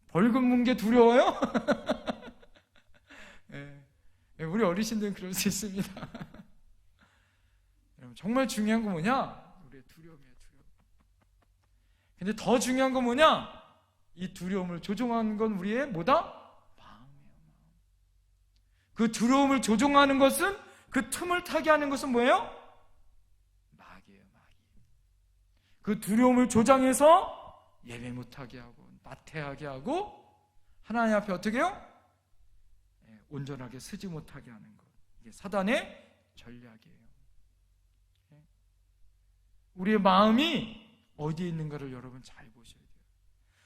벌금 문게 두려워요? 우리 어르신들은 그럴 수 있습니다. 정말 중요한 건 뭐냐? 우리의 두려움이에요. 두려움. 근데 더 중요한 건 뭐냐? 이 두려움을 조종하는 건 우리의 뭐다? 마음이에요. 그 두려움을 조종하는 것은, 그 틈을 타게 하는 것은 뭐예요? 마귀예요. 마귀. 그 두려움을 조장해서 예배 못하게 하고 나태하게 하고 하나님 앞에 어떻게 해요? 온전하게 서지 못하게 하는 것. 이게 사단의 전략이에요. 우리의 마음이 어디에 있는가를 여러분 잘 보셔야 돼요.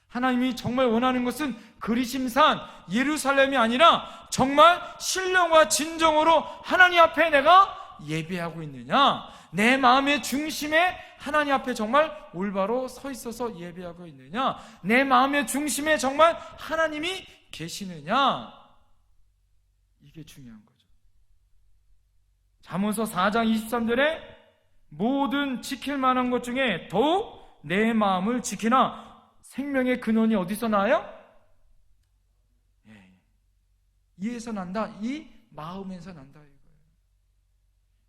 하나님이 정말 원하는 것은 그리심산 예루살렘이 아니라 정말 신령과 진정으로 하나님 앞에 내가 예배하고 있느냐, 내 마음의 중심에 하나님 앞에 정말 올바로 서 있어서 예배하고 있느냐, 내 마음의 중심에 정말 하나님이 계시느냐, 이게 중요한 거죠. 잠언서 4장 23절에 모든 지킬 만한 것 중에 더욱 내 마음을 지키나 생명의 근원이 어디서 나요? 이에서 난다. 이 마음에서 난다 이거예요.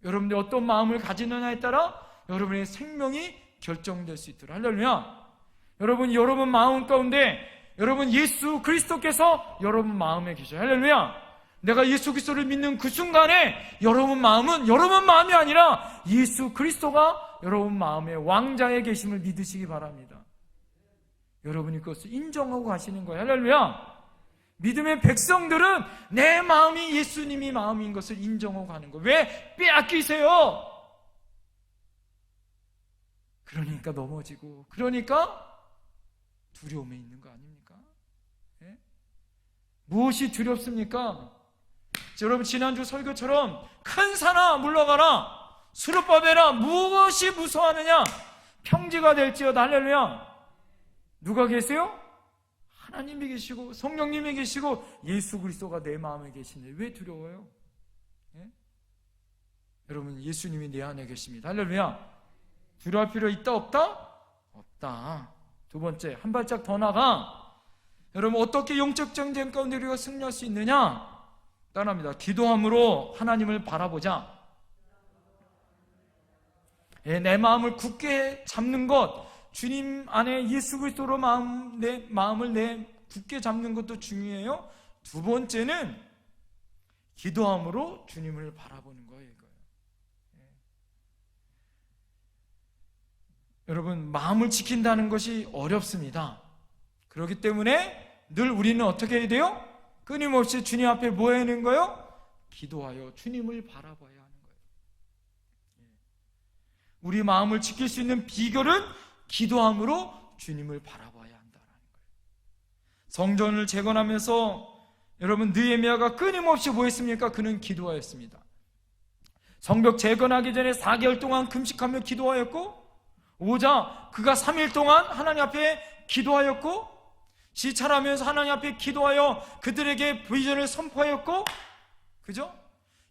여러분들이 어떤 마음을 가지느냐에 따라 여러분의 생명이 결정될 수 있도록 하려면 여러분 마음 가운데 여러분 예수 그리스도께서 여러분 마음에 계셔요. 할렐루야. 내가 예수 그리스도를 믿는 그 순간에 여러분 마음이 아니라 예수 그리스도가 여러분 마음에 왕자에 계심을 믿으시기 바랍니다. 여러분이 그것을 인정하고 가시는 거예요. 할렐루야. 믿음의 백성들은 내 마음이 예수님이 마음인 것을 인정하고 가는 거예요. 왜 빼앗기세요? 그러니까 넘어지고, 그러니까 두려움에 있는 거 아닙니까? 예? 무엇이 두렵습니까? 여러분, 지난주 설교처럼 큰 산아 물러가라, 수르바벨아 무엇이 무서워하느냐, 평지가 될지어다. 할렐루야. 누가 계세요? 하나님이 계시고 성령님이 계시고 예수 그리스도가 내 마음에 계시는데 왜 두려워요? 예? 여러분, 예수님이 내 안에 계십니다. 할렐루야. 두려워할 필요 있다 없다? 없다. 두 번째, 한 발짝 더 나가. 여러분, 어떻게 영적 전쟁 가운데 우리가 승리할 수 있느냐? 따라합니다. 기도함으로 하나님을 바라보자. 예, 내 마음을 굳게 잡는 것, 주님 안에 예수 그리스도로 내 마음을 굳게 잡는 것도 중요해요. 두 번째는 기도함으로 주님을 바라보는 거예요. 이거예요. 예. 여러분, 마음을 지킨다는 것이 어렵습니다. 그렇기 때문에 늘 우리는 어떻게 해야 돼요? 끊임없이 주님 앞에 뭐 해야 하는 거예요? 기도하여 주님을 바라봐야 하는 거예요. 예. 우리 마음을 지킬 수 있는 비결은 기도함으로 주님을 바라봐야 한다는 거예요. 성전을 재건하면서 여러분, 느헤미야가 끊임없이 뭐 했습니까? 그는 기도하였습니다. 성벽 재건하기 전에 4개월 동안 금식하며 기도하였고, 오자 그가 3일 동안 하나님 앞에 기도하였고, 시찰하면서 하나님 앞에 기도하여 그들에게 비전을 선포하였고, 그죠?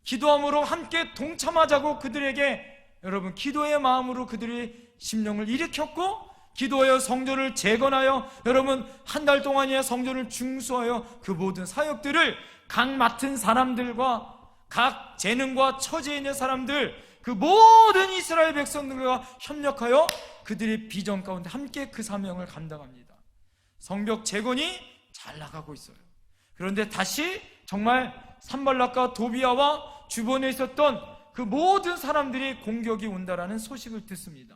기도함으로 함께 동참하자고 그들에게 여러분 기도의 마음으로 그들의 심령을 일으켰고, 기도하여 성전을 재건하여 여러분 한 달 동안이야 성전을 중수하여 그 모든 사역들을 각 맡은 사람들과 각 재능과 처지에 있는 사람들, 그 모든 이스라엘 백성들과 협력하여 그들의 비전 가운데 함께 그 사명을 감당합니다. 성벽 재건이 잘 나가고 있어요. 그런데 다시 정말 산발락과 도비아와 주변에 있었던 그 모든 사람들이 공격이 온다라는 소식을 듣습니다.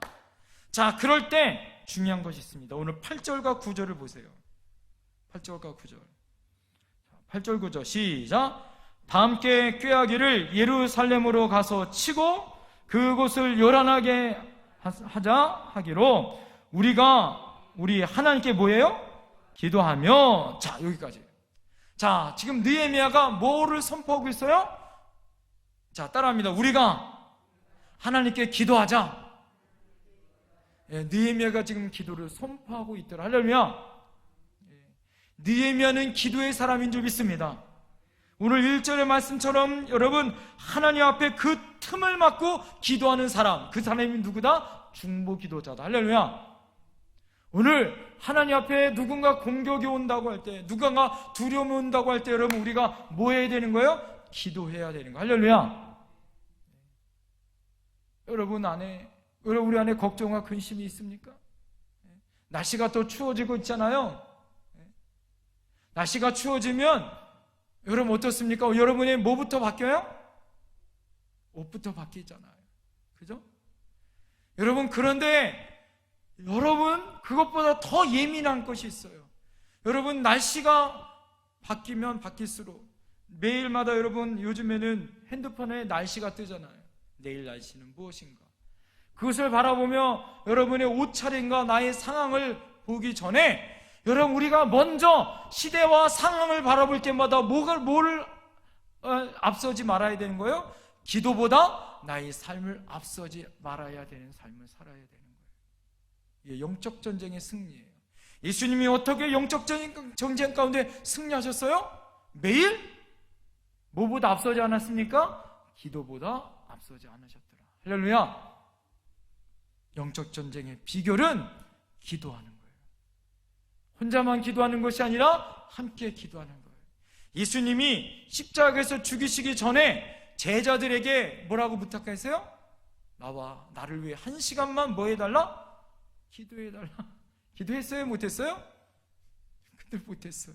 자, 그럴 때 중요한 것이 있습니다. 오늘 8절과 9절을 보세요. 8절과 9절. 8절 9절 시작. 다 함께 꾀하기를 예루살렘으로 가서 치고 그곳을 요란하게 하자 하기로 우리 하나님께 뭐예요? 기도하며. 자, 여기까지. 자, 지금 느헤미야가 뭐를 선포하고 있어요? 자, 따라합니다. 우리가 하나님께 기도하자. 예, 느헤미야가 지금 기도를 선포하고 있더라. 할렐루야. 예, 느헤미야는 기도의 사람인 줄 믿습니다. 오늘 1절의 말씀처럼 여러분, 하나님 앞에 그 틈을 막고 기도하는 사람, 그 사람이 누구다? 중보 기도자다. 할렐루야. 오늘 하나님 앞에 누군가 공격이 온다고 할 때, 누군가 두려움이 온다고 할 때 여러분, 우리가 뭐 해야 되는 거예요? 기도해야 되는 거예요. 할렐루야. 우리 안에 걱정과 근심이 있습니까? 날씨가 또 추워지고 있잖아요. 날씨가 추워지면 여러분 어떻습니까? 여러분이 뭐부터 바뀌어요? 옷부터 바뀌잖아요. 그죠? 여러분, 그런데 여러분, 그것보다 더 예민한 것이 있어요. 여러분, 날씨가 바뀌면 바뀔수록 매일마다 여러분, 요즘에는 핸드폰에 날씨가 뜨잖아요. 내일 날씨는 무엇인가? 그것을 바라보며 여러분의 옷차림과 나의 상황을 보기 전에 여러분, 우리가 먼저 시대와 상황을 바라볼 때마다 뭘 앞서지 말아야 되는 거예요? 기도보다 나의 삶을 앞서지 말아야 되는 삶을 살아야 되는 거예요. 이게 영적 전쟁의 승리예요. 예수님이 어떻게 영적 전쟁 가운데 승리하셨어요? 매일 뭐보다 앞서지 않았습니까? 기도보다 앞서지 않으셨더라. 할렐루야. 영적 전쟁의 비결은 기도하는 거예요. 혼자만 기도하는 것이 아니라 함께 기도하는 거예요. 예수님이 십자가에서 죽이시기 전에 제자들에게 뭐라고 부탁했어요? 나를 위해 1시간만 뭐 해달라? 기도해달라. 기도했어요? 못했어요? 그들 못했어요.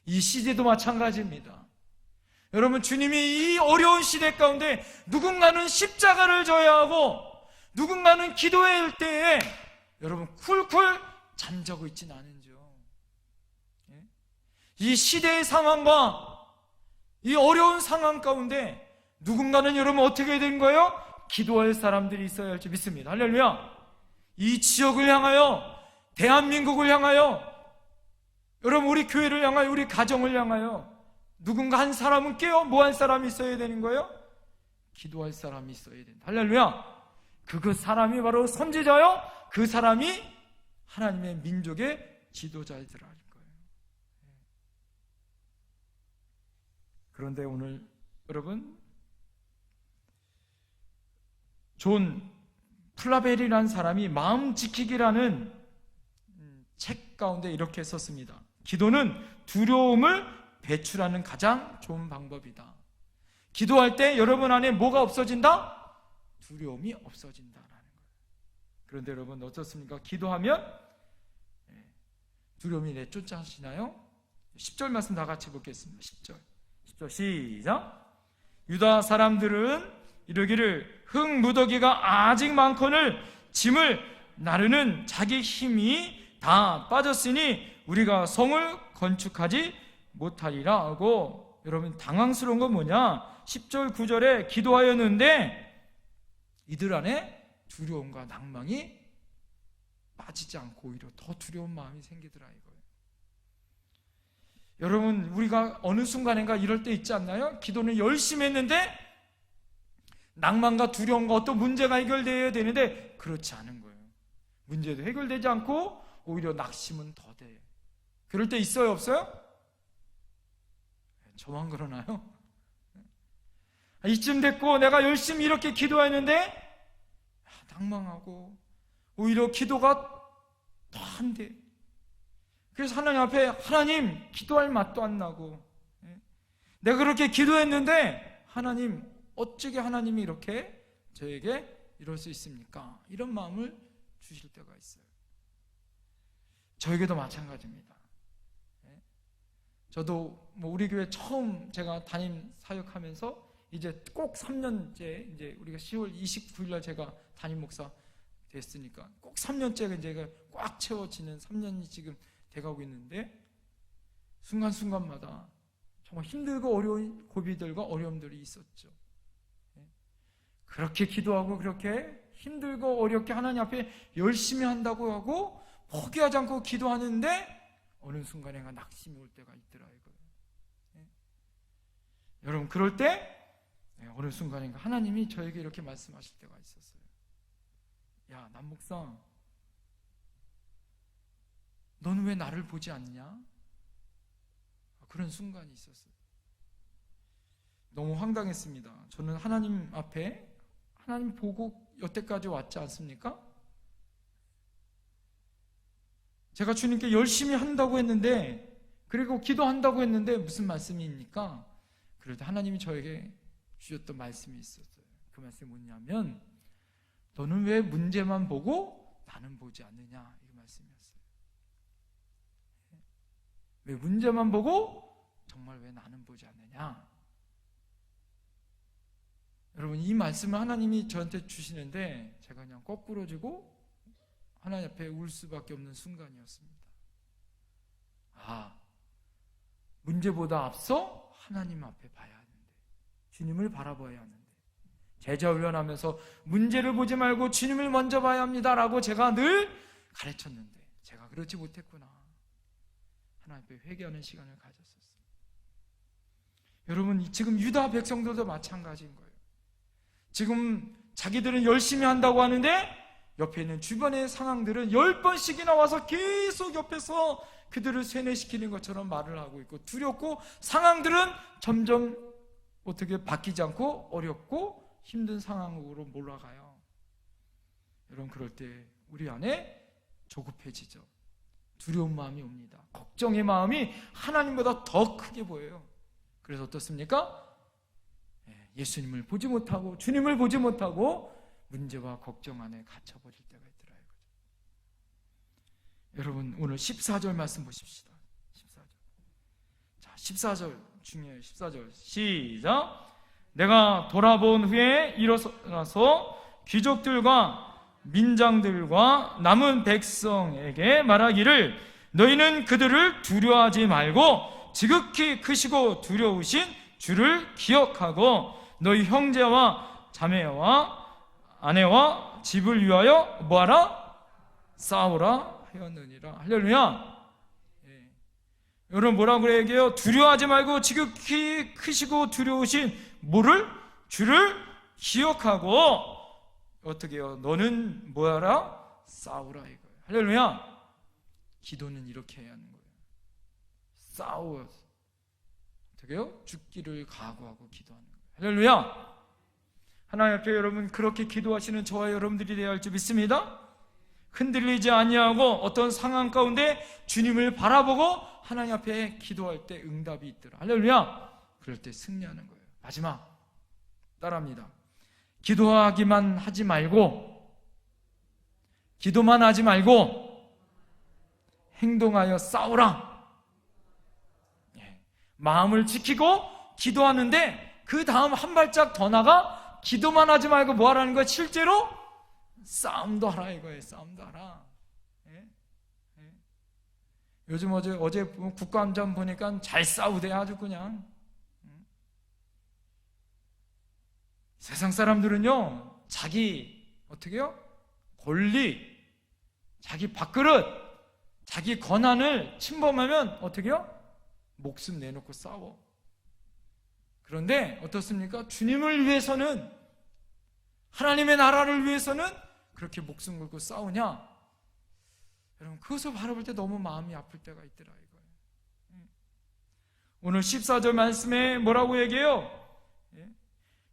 이 시대도 마찬가지입니다. 여러분, 주님이 이 어려운 시대 가운데 누군가는 십자가를 져야 하고 누군가는 기도해야 할 때에 여러분 쿨쿨 잠자고 있지는 않은지요. 예? 이 시대의 상황과 이 어려운 상황 가운데 누군가는 여러분 어떻게 된 거예요? 기도할 사람들이 있어야 할 줄 믿습니다. 할렐루야. 이 지역을 향하여, 대한민국을 향하여, 여러분 우리 교회를 향하여, 우리 가정을 향하여 누군가 한 사람은 깨어 뭐 한 사람이 있어야 되는 거예요? 기도할 사람이 있어야 된다. 할렐루야. 그 사람이 바로 선지자요, 그 사람이 하나님의 민족의 지도자이더라는 거예요. 그런데 오늘 여러분, 존 플라벨이라는 사람이 마음 지키기라는 책 가운데 이렇게 썼습니다. 기도는 두려움을 배출하는 가장 좋은 방법이다. 기도할 때 여러분 안에 뭐가 없어진다? 두려움이 없어진다라는 거예요. 그런데 여러분 어떻습니까? 기도하면 두려움이 내쫓아지나요? 10절 말씀 다 같이 보겠습니다. 10절 시작. 유다 사람들은 이르기를 흙무더기가 아직 많거늘 짐을 나르는 자기 힘이 다 빠졌으니 우리가 성을 건축하지 못하리라 하고, 여러분 당황스러운 건 뭐냐? 10절 9절에 기도하였는데 이들 안에 두려움과 낭망이 빠지지 않고 오히려 더 두려운 마음이 생기더라 이거예요. 여러분 우리가 어느 순간인가 이럴 때 있지 않나요? 기도는 열심히 했는데 낭만과 두려움과 어떤 문제가 해결되어야 되는데 그렇지 않은 거예요. 문제도 해결되지 않고 오히려 낙심은 더 돼. 그럴 때 있어요, 없어요? 저만 그러나요? 이쯤 됐고 내가 열심히 이렇게 기도했는데 낭망하고 오히려 기도가 더 안 돼. 그래서 하나님 앞에 하나님 기도할 맛도 안 나고, 내가 그렇게 기도했는데 하나님 어찌게 하나님이 이렇게 저에게 이럴 수 있습니까? 이런 마음을 주실 때가 있어요. 저에게도 마찬가지입니다. 저도 뭐 우리 교회 처음 제가 담임 사역하면서 이제 꼭 3년째, 이제 우리가 10월 29일 날 제가 담임 목사 됐으니까 꼭 3년째가 이제 꽉 채워지는 3년이 지금 돼가고 있는데, 순간순간마다 정말 힘들고 어려운 고비들과 어려움들이 있었죠. 그렇게 기도하고 그렇게 힘들고 어렵게 하나님 앞에 열심히 한다고 하고 포기하지 않고 기도하는데 어느 순간에 낙심이 올 때가 있더라 이거예요. 여러분 그럴 때 어느 순간인가 하나님이 저에게 이렇게 말씀하실 때가 있었어요. 야, 남목사, 너는 왜 나를 보지 않냐? 그런 순간이 있었어요. 너무 황당했습니다. 저는 하나님 앞에 하나님 보고 여태까지 왔지 않습니까? 제가 주님께 열심히 한다고 했는데, 그리고 기도한다고 했는데 무슨 말씀입니까? 그래도 하나님이 저에게 주셨던 말씀이 있었어요. 그 말씀이 뭐냐면, 너는 왜 문제만 보고 나는 보지 않느냐, 이 말씀이었어요. 왜 문제만 보고 정말 왜 나는 보지 않느냐? 여러분 이 말씀을 하나님이 저한테 주시는데 제가 그냥 거꾸로 지고 하나님 앞에 울 수밖에 없는 순간이었습니다. 아, 문제보다 앞서 하나님 앞에 봐야 하는데, 주님을 바라봐야 하는데, 제자 훈련하면서 문제를 보지 말고 주님을 먼저 봐야 합니다라고 제가 늘 가르쳤는데 제가 그렇지 못했구나. 하나님 앞에 회개하는 시간을 가졌었어요. 여러분 지금 유다 백성들도 마찬가지인 거예요. 지금 자기들은 열심히 한다고 하는데 옆에 있는 주변의 상황들은 10번씩이나 와서 계속 옆에서 그들을 세뇌시키는 것처럼 말을 하고 있고, 두렵고 상황들은 점점 어떻게 바뀌지 않고 어렵고 힘든 상황으로 몰아가요. 여러분 그럴 때 우리 안에 조급해지죠. 두려운 마음이 옵니다. 걱정의 마음이 하나님보다 더 크게 보여요. 그래서 어떻습니까? 예수님을 보지 못하고 주님을 보지 못하고 문제와 걱정 안에 갇혀버릴 때가 있더라 이거죠. 여러분 오늘 14절 말씀 보십시다. 14절. 자, 14절 중요해요. 14절 시작. 내가 돌아본 후에 일어나서 귀족들과 민장들과 남은 백성에게 말하기를 너희는 그들을 두려워하지 말고 지극히 크시고 두려우신 주를 기억하고 너희 형제와 자매와 아내와 집을 위하여 뭐하라? 싸우라 하였느니라. 할렐루야. 예. 여러분 뭐라고 얘기해요? 두려워하지 말고 지극히 크시고 두려우신 뭐를? 주를 기억하고 어떻게 해요? 너는 뭐하라? 싸우라 이거예요. 할렐루야. 기도는 이렇게 해야 하는 거예요. 싸워. 어떻게 해요? 죽기를 각오하고 기도하는 거예요. 할렐루야. 하나님 앞에 여러분 그렇게 기도하시는 저와 여러분들이 되어야 할 줄 믿습니다. 흔들리지 아니하고 어떤 상황 가운데 주님을 바라보고 하나님 앞에 기도할 때 응답이 있더라. 할렐루야. 그럴 때 승리하는 거예요. 마지막 따라합니다. 기도하기만 하지 말고 기도만 하지 말고 행동하여 싸우라. 예. 마음을 지키고 기도하는데 그 다음 한 발짝 더 나가 기도만 하지 말고 뭐 하라는 거야? 실제로 싸움도 하라 이거예요. 싸움도 하라. 예? 예. 요즘 어제 국감장 보니까 잘 싸우대 아주 그냥. 세상 사람들은요 자기 어떻게 해요? 권리, 자기 밥그릇, 자기 권한을 침범하면 어떻게 해요? 목숨 내놓고 싸워. 그런데 어떻습니까? 주님을 위해서는, 하나님의 나라를 위해서는 그렇게 목숨 걸고 싸우냐? 여러분 그것을 바라볼 때 너무 마음이 아플 때가 있더라 이거예요. 오늘 14절 말씀에 뭐라고 얘기해요?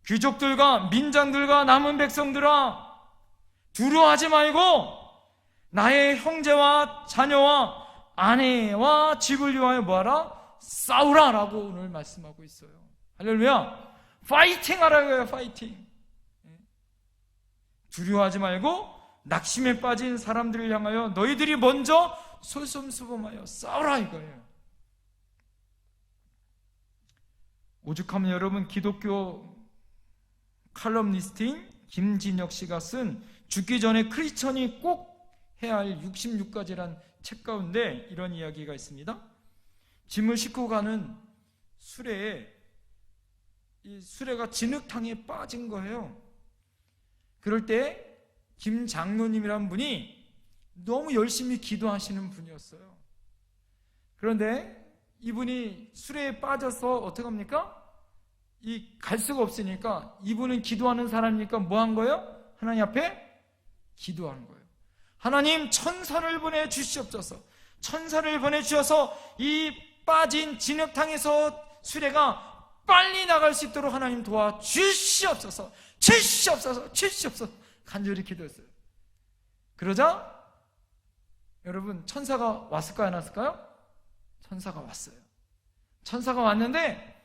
귀족들과 민장들과 남은 백성들아 두려워하지 말고 나의 형제와 자녀와 아내와 집을 위하여 뭐하라? 싸우라 라고 오늘 말씀하고 있어요. 할렐루야. 파이팅 하라고요. 파이팅. 두려워하지 말고 낙심에 빠진 사람들을 향하여 너희들이 먼저 솔선수범하여 싸우라 이거예요. 오죽하면 여러분 기독교 칼럼니스트인 김진혁 씨가 쓴 죽기 전에 크리스천이 꼭 해야 할 66가지란 책 가운데 이런 이야기가 있습니다. 짐을 싣고 가는 수레에 이 수레가 진흙탕에 빠진 거예요. 그럴 때 김 장로님이란 분이 너무 열심히 기도하시는 분이었어요. 그런데 이분이 수레에 빠져서 어떻게 합니까? 갈 수가 없으니까 이분은 기도하는 사람이니까 뭐 한 거예요? 하나님 앞에 기도하는 거예요. 하나님 천사를 보내주시옵소서. 천사를 보내주셔서 이 빠진 진흙탕에서 수레가 빨리 나갈 수 있도록 하나님 도와주시옵소서. 주시옵소서. 주시옵소서. 간절히 기도했어요. 그러자 여러분 천사가 왔을까요? 안 왔을까요? 천사가 왔어요. 천사가 왔는데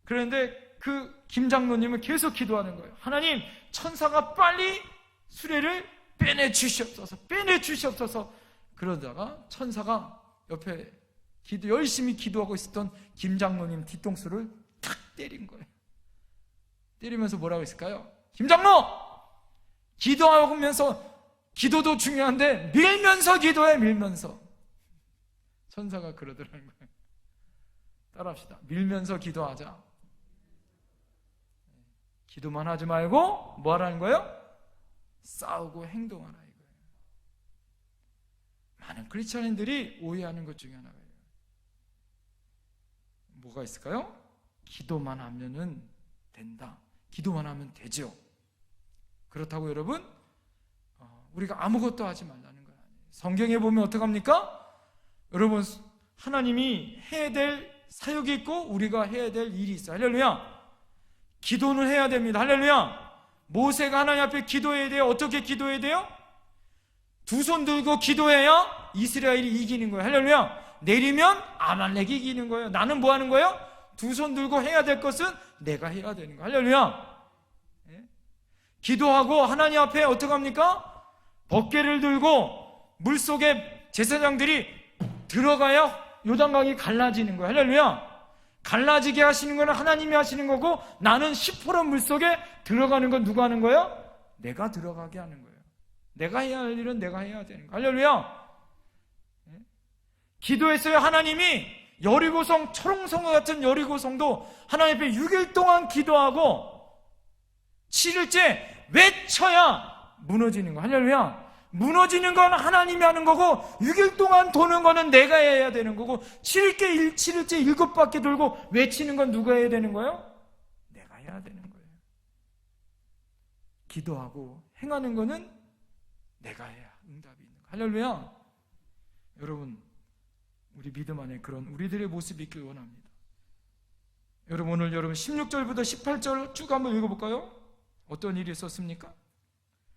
그런데 그 김장로님은 계속 기도하는 거예요. 하나님 천사가 빨리 수레를 빼내주시옵소서. 그러다가 천사가 옆에 열심히 기도하고 있었던 김장로님 뒤통수를 탁 때린 거예요. 때리면서 뭐라고 했을까요? 김장로! 기도하면서 기도도 중요한데 밀면서 기도해. 밀면서. 천사가 그러더라는 거예요. 따라합시다. 밀면서 기도하자. 기도만 하지 말고 뭐 하라는 거예요? 싸우고 행동하라 이거예요. 많은 크리스천인들이 오해하는 것 중에 하나가 뭐가 있을까요? 기도만 하면은 된다. 기도만 하면 되죠. 그렇다고 여러분 우리가 아무것도 하지 말라는 거 아니에요. 성경에 보면 어떡합니까? 여러분 하나님이 해야 될 사역이 있고 우리가 해야 될 일이 있어요. 할렐루야. 기도는 해야 됩니다. 할렐루야. 모세가 하나님 앞에 기도해야 돼요. 어떻게 기도해야 돼요? 두 손 들고 기도해야 이스라엘이 이기는 거예요. 할렐루야. 내리면 아말렉이 이기는 거예요. 나는 뭐 하는 거예요? 두 손 들고 해야 될 것은 내가 해야 되는 거예요. 할렐루야. 예? 기도하고 하나님 앞에 어떻게 합니까? 법궤를 들고 물속에 제사장들이 들어가야 요단강이 갈라지는 거예요. 할렐루야. 갈라지게 하시는 거는 하나님이 하시는 거고, 나는 시퍼런 물속에 들어가는 건 누가 하는 거예요? 내가 들어가게 하는 거예요. 내가 해야 할 일은 내가 해야 되는 거예요. 할렐루야. 기도했어요. 하나님이 여리고성, 초롱성과 같은 여리고성도 하나님 앞에 6일 동안 기도하고 7일째 외쳐야 무너지는 거예요. 할렐루야. 무너지는 건 하나님이 하는 거고, 6일 동안 도는 거는 내가 해야 되는 거고, 7일째 7바퀴 돌고 외치는 건 누가 해야 되는 거예요? 내가 해야 되는 거예요. 기도하고 행하는 거는 내가 해야 응답이 있는 거예요. 할렐루야. 여러분, 우리 믿음 안에 그런 우리들의 모습이 있길 원합니다. 여러분, 오늘 여러분 16절부터 18절 쭉 한번 읽어볼까요? 어떤 일이 있었습니까?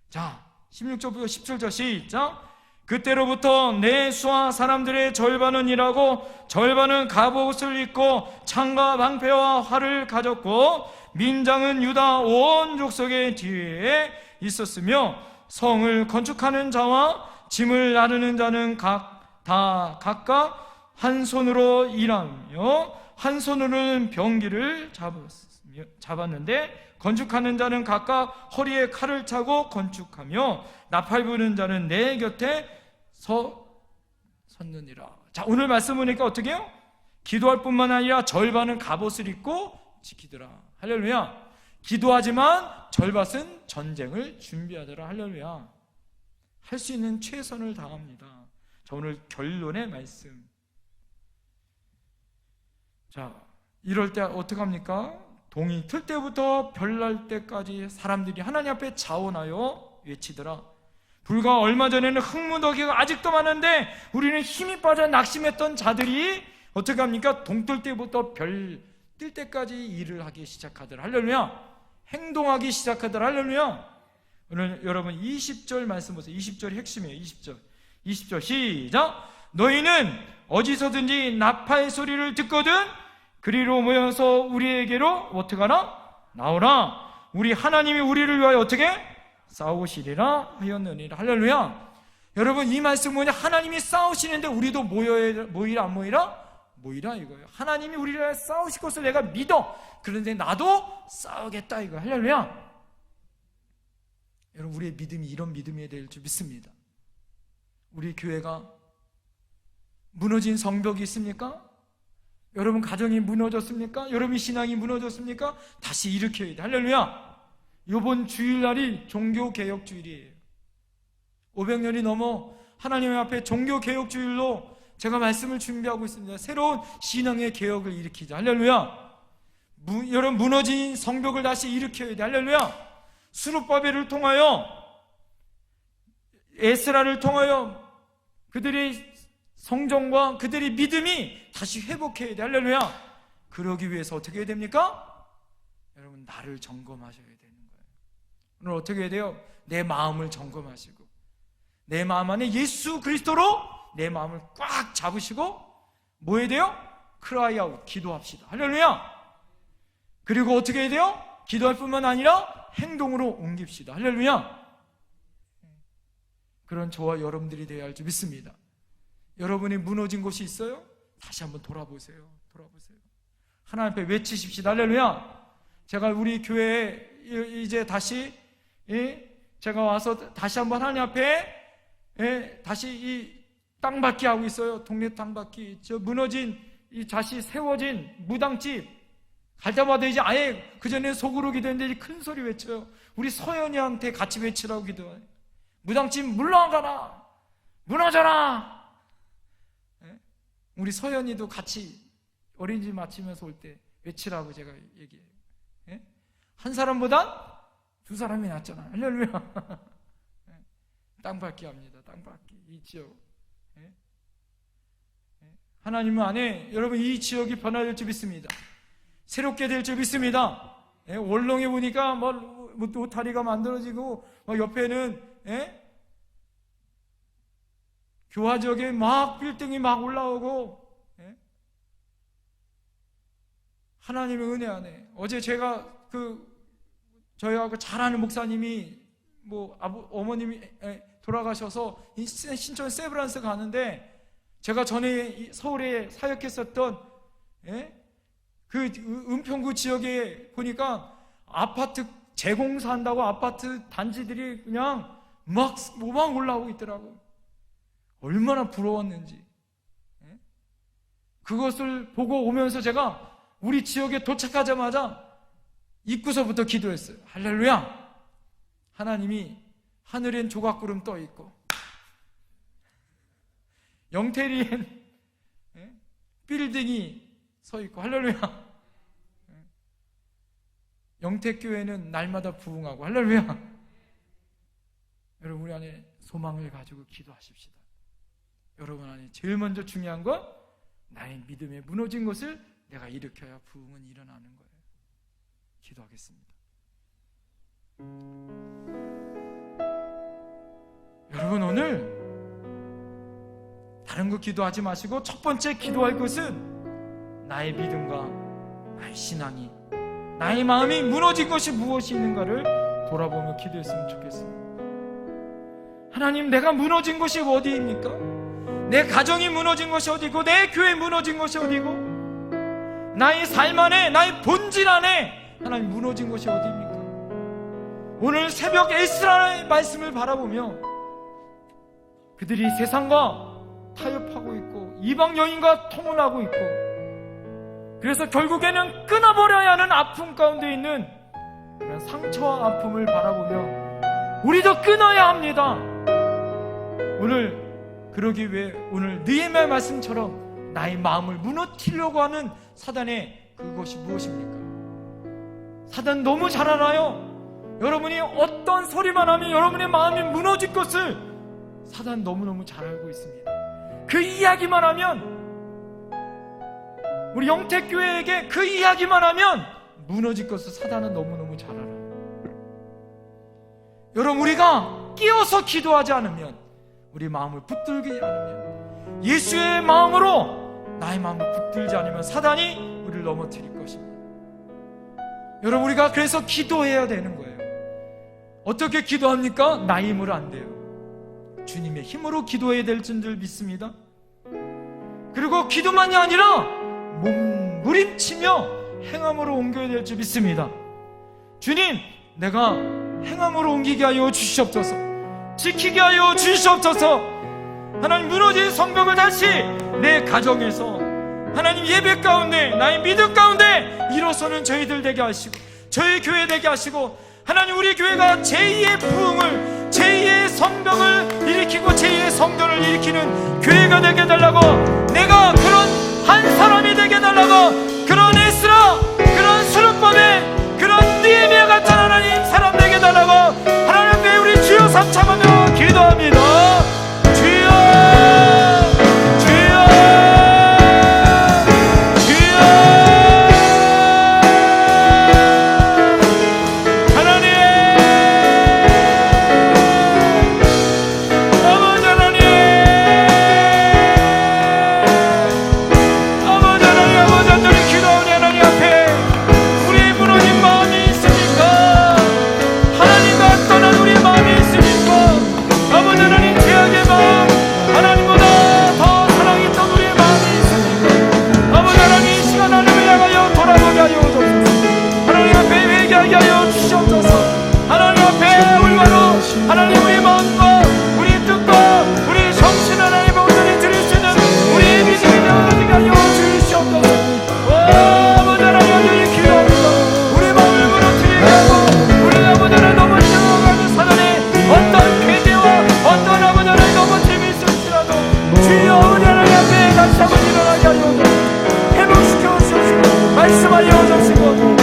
자, 16절부터 17절 시작. 그때로부터 내 수하 사람들의 절반은 일하고 절반은 갑옷을 입고 창과 방패와 활을 가졌고, 민장은 유다 온 족속의 뒤에 있었으며, 성을 건축하는 자와 짐을 나르는 자는 각각 한 손으로 일하며 한 손으로는 병기를 잡았는데, 건축하는 자는 각각 허리에 칼을 차고 건축하며 나팔 부는 자는 내 곁에 섰느니라. 자, 오늘 말씀 보니까 어떻게 해요? 기도할 뿐만 아니라 절반은 갑옷을 입고 지키더라. 할렐루야. 기도하지만 절반은 전쟁을 준비하더라. 할렐루야. 할 수 있는 최선을 다합니다. 자, 오늘 결론의 말씀. 자, 이럴 때 어떡합니까? 동이 틀 때부터 별날 때까지 사람들이 하나님 앞에 자원하여 외치더라. 불과 얼마 전에는 흙무더기가 아직도 많은데 우리는 힘이 빠져 낙심했던 자들이 어떻게 합니까? 동 뜰 때부터 별 뜰 때까지 일을 하기 시작하더라. 할렐루야. 행동하기 시작하더라. 할렐루야. 오늘 여러분 20절 말씀 보세요. 20절이 핵심이에요. 20절 시작. 너희는 어디서든지 나팔 소리를 듣거든 그리로 모여서 우리에게로 어떻게 하나? 나오라. 우리 하나님이 우리를 위하여 어떻게? 싸우시리라 하였느니라. 할렐루야. 여러분, 이 말씀 뭐냐? 하나님이 싸우시는데 우리도 모이라 안 모이라? 모이라 이거예요. 하나님이 우리를 위하여 싸우실 것을 내가 믿어. 그런데 나도 싸우겠다 이거예요. 할렐루야. 여러분, 우리의 믿음이 이런 믿음이 될 줄 믿습니다. 우리 교회가 무너진 성벽이 있습니까? 여러분 가정이 무너졌습니까? 여러분 신앙이 무너졌습니까? 다시 일으켜야 돼. 할렐루야. 이번 주일날이 종교개혁주일이에요. 500년이 넘어 하나님 앞에 종교개혁주일로 제가 말씀을 준비하고 있습니다. 새로운 신앙의 개혁을 일으키자. 할렐루야. 여러분, 무너진 성벽을 다시 일으켜야 돼. 할렐루야. 스룹바벨을 통하여, 에스라를 통하여 그들의 성정과 그들의 믿음이 다시 회복해야 돼. 할렐루야. 그러기 위해서 어떻게 해야 됩니까? 여러분, 나를 점검하셔야 되는 거예요. 오늘 어떻게 해야 돼요? 내 마음을 점검하시고 내 마음 안에 예수 그리스도로 내 마음을 꽉 잡으시고 뭐 해야 돼요? 크라이 아웃, 기도합시다. 할렐루야. 그리고 어떻게 해야 돼요? 기도할 뿐만 아니라 행동으로 옮깁시다. 할렐루야. 그런 저와 여러분들이 되어야 할 줄 믿습니다. 여러분이 무너진 곳이 있어요? 다시 한번 돌아보세요. 하나님 앞에 외치십시다. 할렐루야. 제가 우리 교회에 이제 다시 제가 와서 다시 한번 하나님 앞에 다시 이 땅받기 하고 있어요. 동네 땅받기. 저 무너진 이 다시 세워진 무당집 갈 때마다 이제 아예 그전에 속으로 기도했는데 큰 소리 외쳐요. 우리 서연이한테 같이 외치라고 기도해요. 무당집 물러가라, 무너져라. 우리 서연이도 같이 어린이집 마치면서 올 때 외치라고 제가 얘기해요. 한 사람보다 두 사람이 낫잖아. 할렐루야. 땅밟기 합니다. 땅밟기. 이 지역. 하나님 안에 여러분 이 지역이 변화될 줄 믿습니다. 새롭게 될 줄 믿습니다. 월롱에 보니까 뭐 다리가 만들어지고 옆에는 교화 지역에 막 빌딩이 막 올라오고 하나님의 은혜 안에 어제 제가 저희하고 잘 아는 목사님이 어머님이 돌아가셔서 신촌 세브란스 가는데, 제가 전에 서울에 사역했었던 그 은평구 지역에 보니까 아파트 재공사한다고 아파트 단지들이 그냥 막 올라오고 있더라고요. 얼마나 부러웠는지. 그것을 보고 오면서 제가 우리 지역에 도착하자마자 입구서부터 기도했어요. 할렐루야! 하나님이 하늘엔 조각구름 떠 있고 영태리엔 빌딩이 서 있고, 할렐루야! 영태교회는 날마다 부흥하고, 할렐루야! 여러분, 우리 안에 소망을 가지고 기도하십시다. 여러분 안에 제일 먼저 중요한 건 나의 믿음에 무너진 것을 내가 일으켜야 부흥은 일어나는 거예요. 기도하겠습니다. 여러분, 오늘 다른 거 기도하지 마시고 첫 번째 기도할 것은 나의 믿음과 나의 신앙이, 나의 마음이 무너진 것이 무엇이 있는가를 돌아보며 기도했으면 좋겠습니다. 하나님, 내가 무너진 것이 어디입니까? 내 가정이 무너진 것이 어디고, 내 교회 무너진 것이 어디고, 나의 삶 안에, 나의 본질 안에 하나님 무너진 것이 어디입니까? 오늘 새벽 에스라의 말씀을 바라보며 그들이 세상과 타협하고 있고 이방 여인과 통혼하고 있고, 그래서 결국에는 끊어버려야 하는 아픔 가운데 있는 그런 상처와 아픔을 바라보며 우리도 끊어야 합니다. 오늘 그러기 위해 오늘 느헤미야 말씀처럼 나의 마음을 무너뜨리려고 하는 사단의 그것이 무엇입니까? 사단 너무 잘 알아요. 여러분이 어떤 소리만 하면 여러분의 마음이 무너질 것을 사단 너무너무 잘 알고 있습니다. 그 이야기만 하면, 우리 영택교회에게 그 이야기만 하면 무너질 것을 사단은 너무너무 잘 알아요. 여러분, 우리가 끼어서 기도하지 않으면, 우리 마음을 붙들지 않으면, 예수의 마음으로 나의 마음을 붙들지 않으면 사단이 우리를 넘어뜨릴 것입니다. 여러분, 우리가 그래서 기도해야 되는 거예요. 어떻게 기도합니까? 나의 힘으로 안 돼요. 주님의 힘으로 기도해야 될 줄 믿습니다. 그리고 기도만이 아니라 몸부림치며 행함으로 옮겨야 될 줄 믿습니다. 주님, 내가 행함으로 옮기게 하여 주시옵소서. 지키게 하여 주시옵소서. 하나님, 무너진 성벽을 다시 내 가정에서, 하나님 예배 가운데, 나의 믿음 가운데 일어서는 저희들 되게 하시고, 저희 교회 되게 하시고, 하나님, 우리 교회가 제2의 부흥을, 제2의 성벽을 일으키고 제2의 성전을 일으키는 교회가 되게 해달라고, 내가 그런 한 사람이 되게 해달라고, 그런 에스라, 그런 수르법의 그런 느헤미야 같은 하나님 사람 되게 해달라고 하나님 앞에 우리 주여 삼창하며 기도합니다. 주여, 주여, 주여. 하나님, 아버지 하나님, 아버지 하나님, 아버지 하나님, 기도하오니 하나님 앞에 우리의 무너진 마음이 있으니까, 하나님과 떠난 우리의 마음이 있으니까, 아버지 하나님, 죄악의 마음, 하나님보다 더 사랑했던 우리의 마음이 있으니까, 아버지 하나님, 이 시간 하나님을 향하여 돌아보게 하여 주옵소서. 하나님 앞에 회개하게 하여 주시옵소서. 하나님 앞에 올바로 하나님, 우리 마음과 우리 뜻과 우리 정신 하나님 온전히 드릴 수 있는 우리의 믿음이 되어지게 하여 주시옵소서. 아버지 하나님, 온전히 기도합니다. 우리 마음을 무너뜨리게 하고, 우리 아버지 하나님 넘어지어가는 사단의 어떤 괴계와 어떤 아버지 하나님 넘어짐이 있을지라도 주여 아버지 하나님 앞에 다시 한번 일어나게 하여 주옵소서. 회복시켜 주옵시고 말씀하여 주옵시고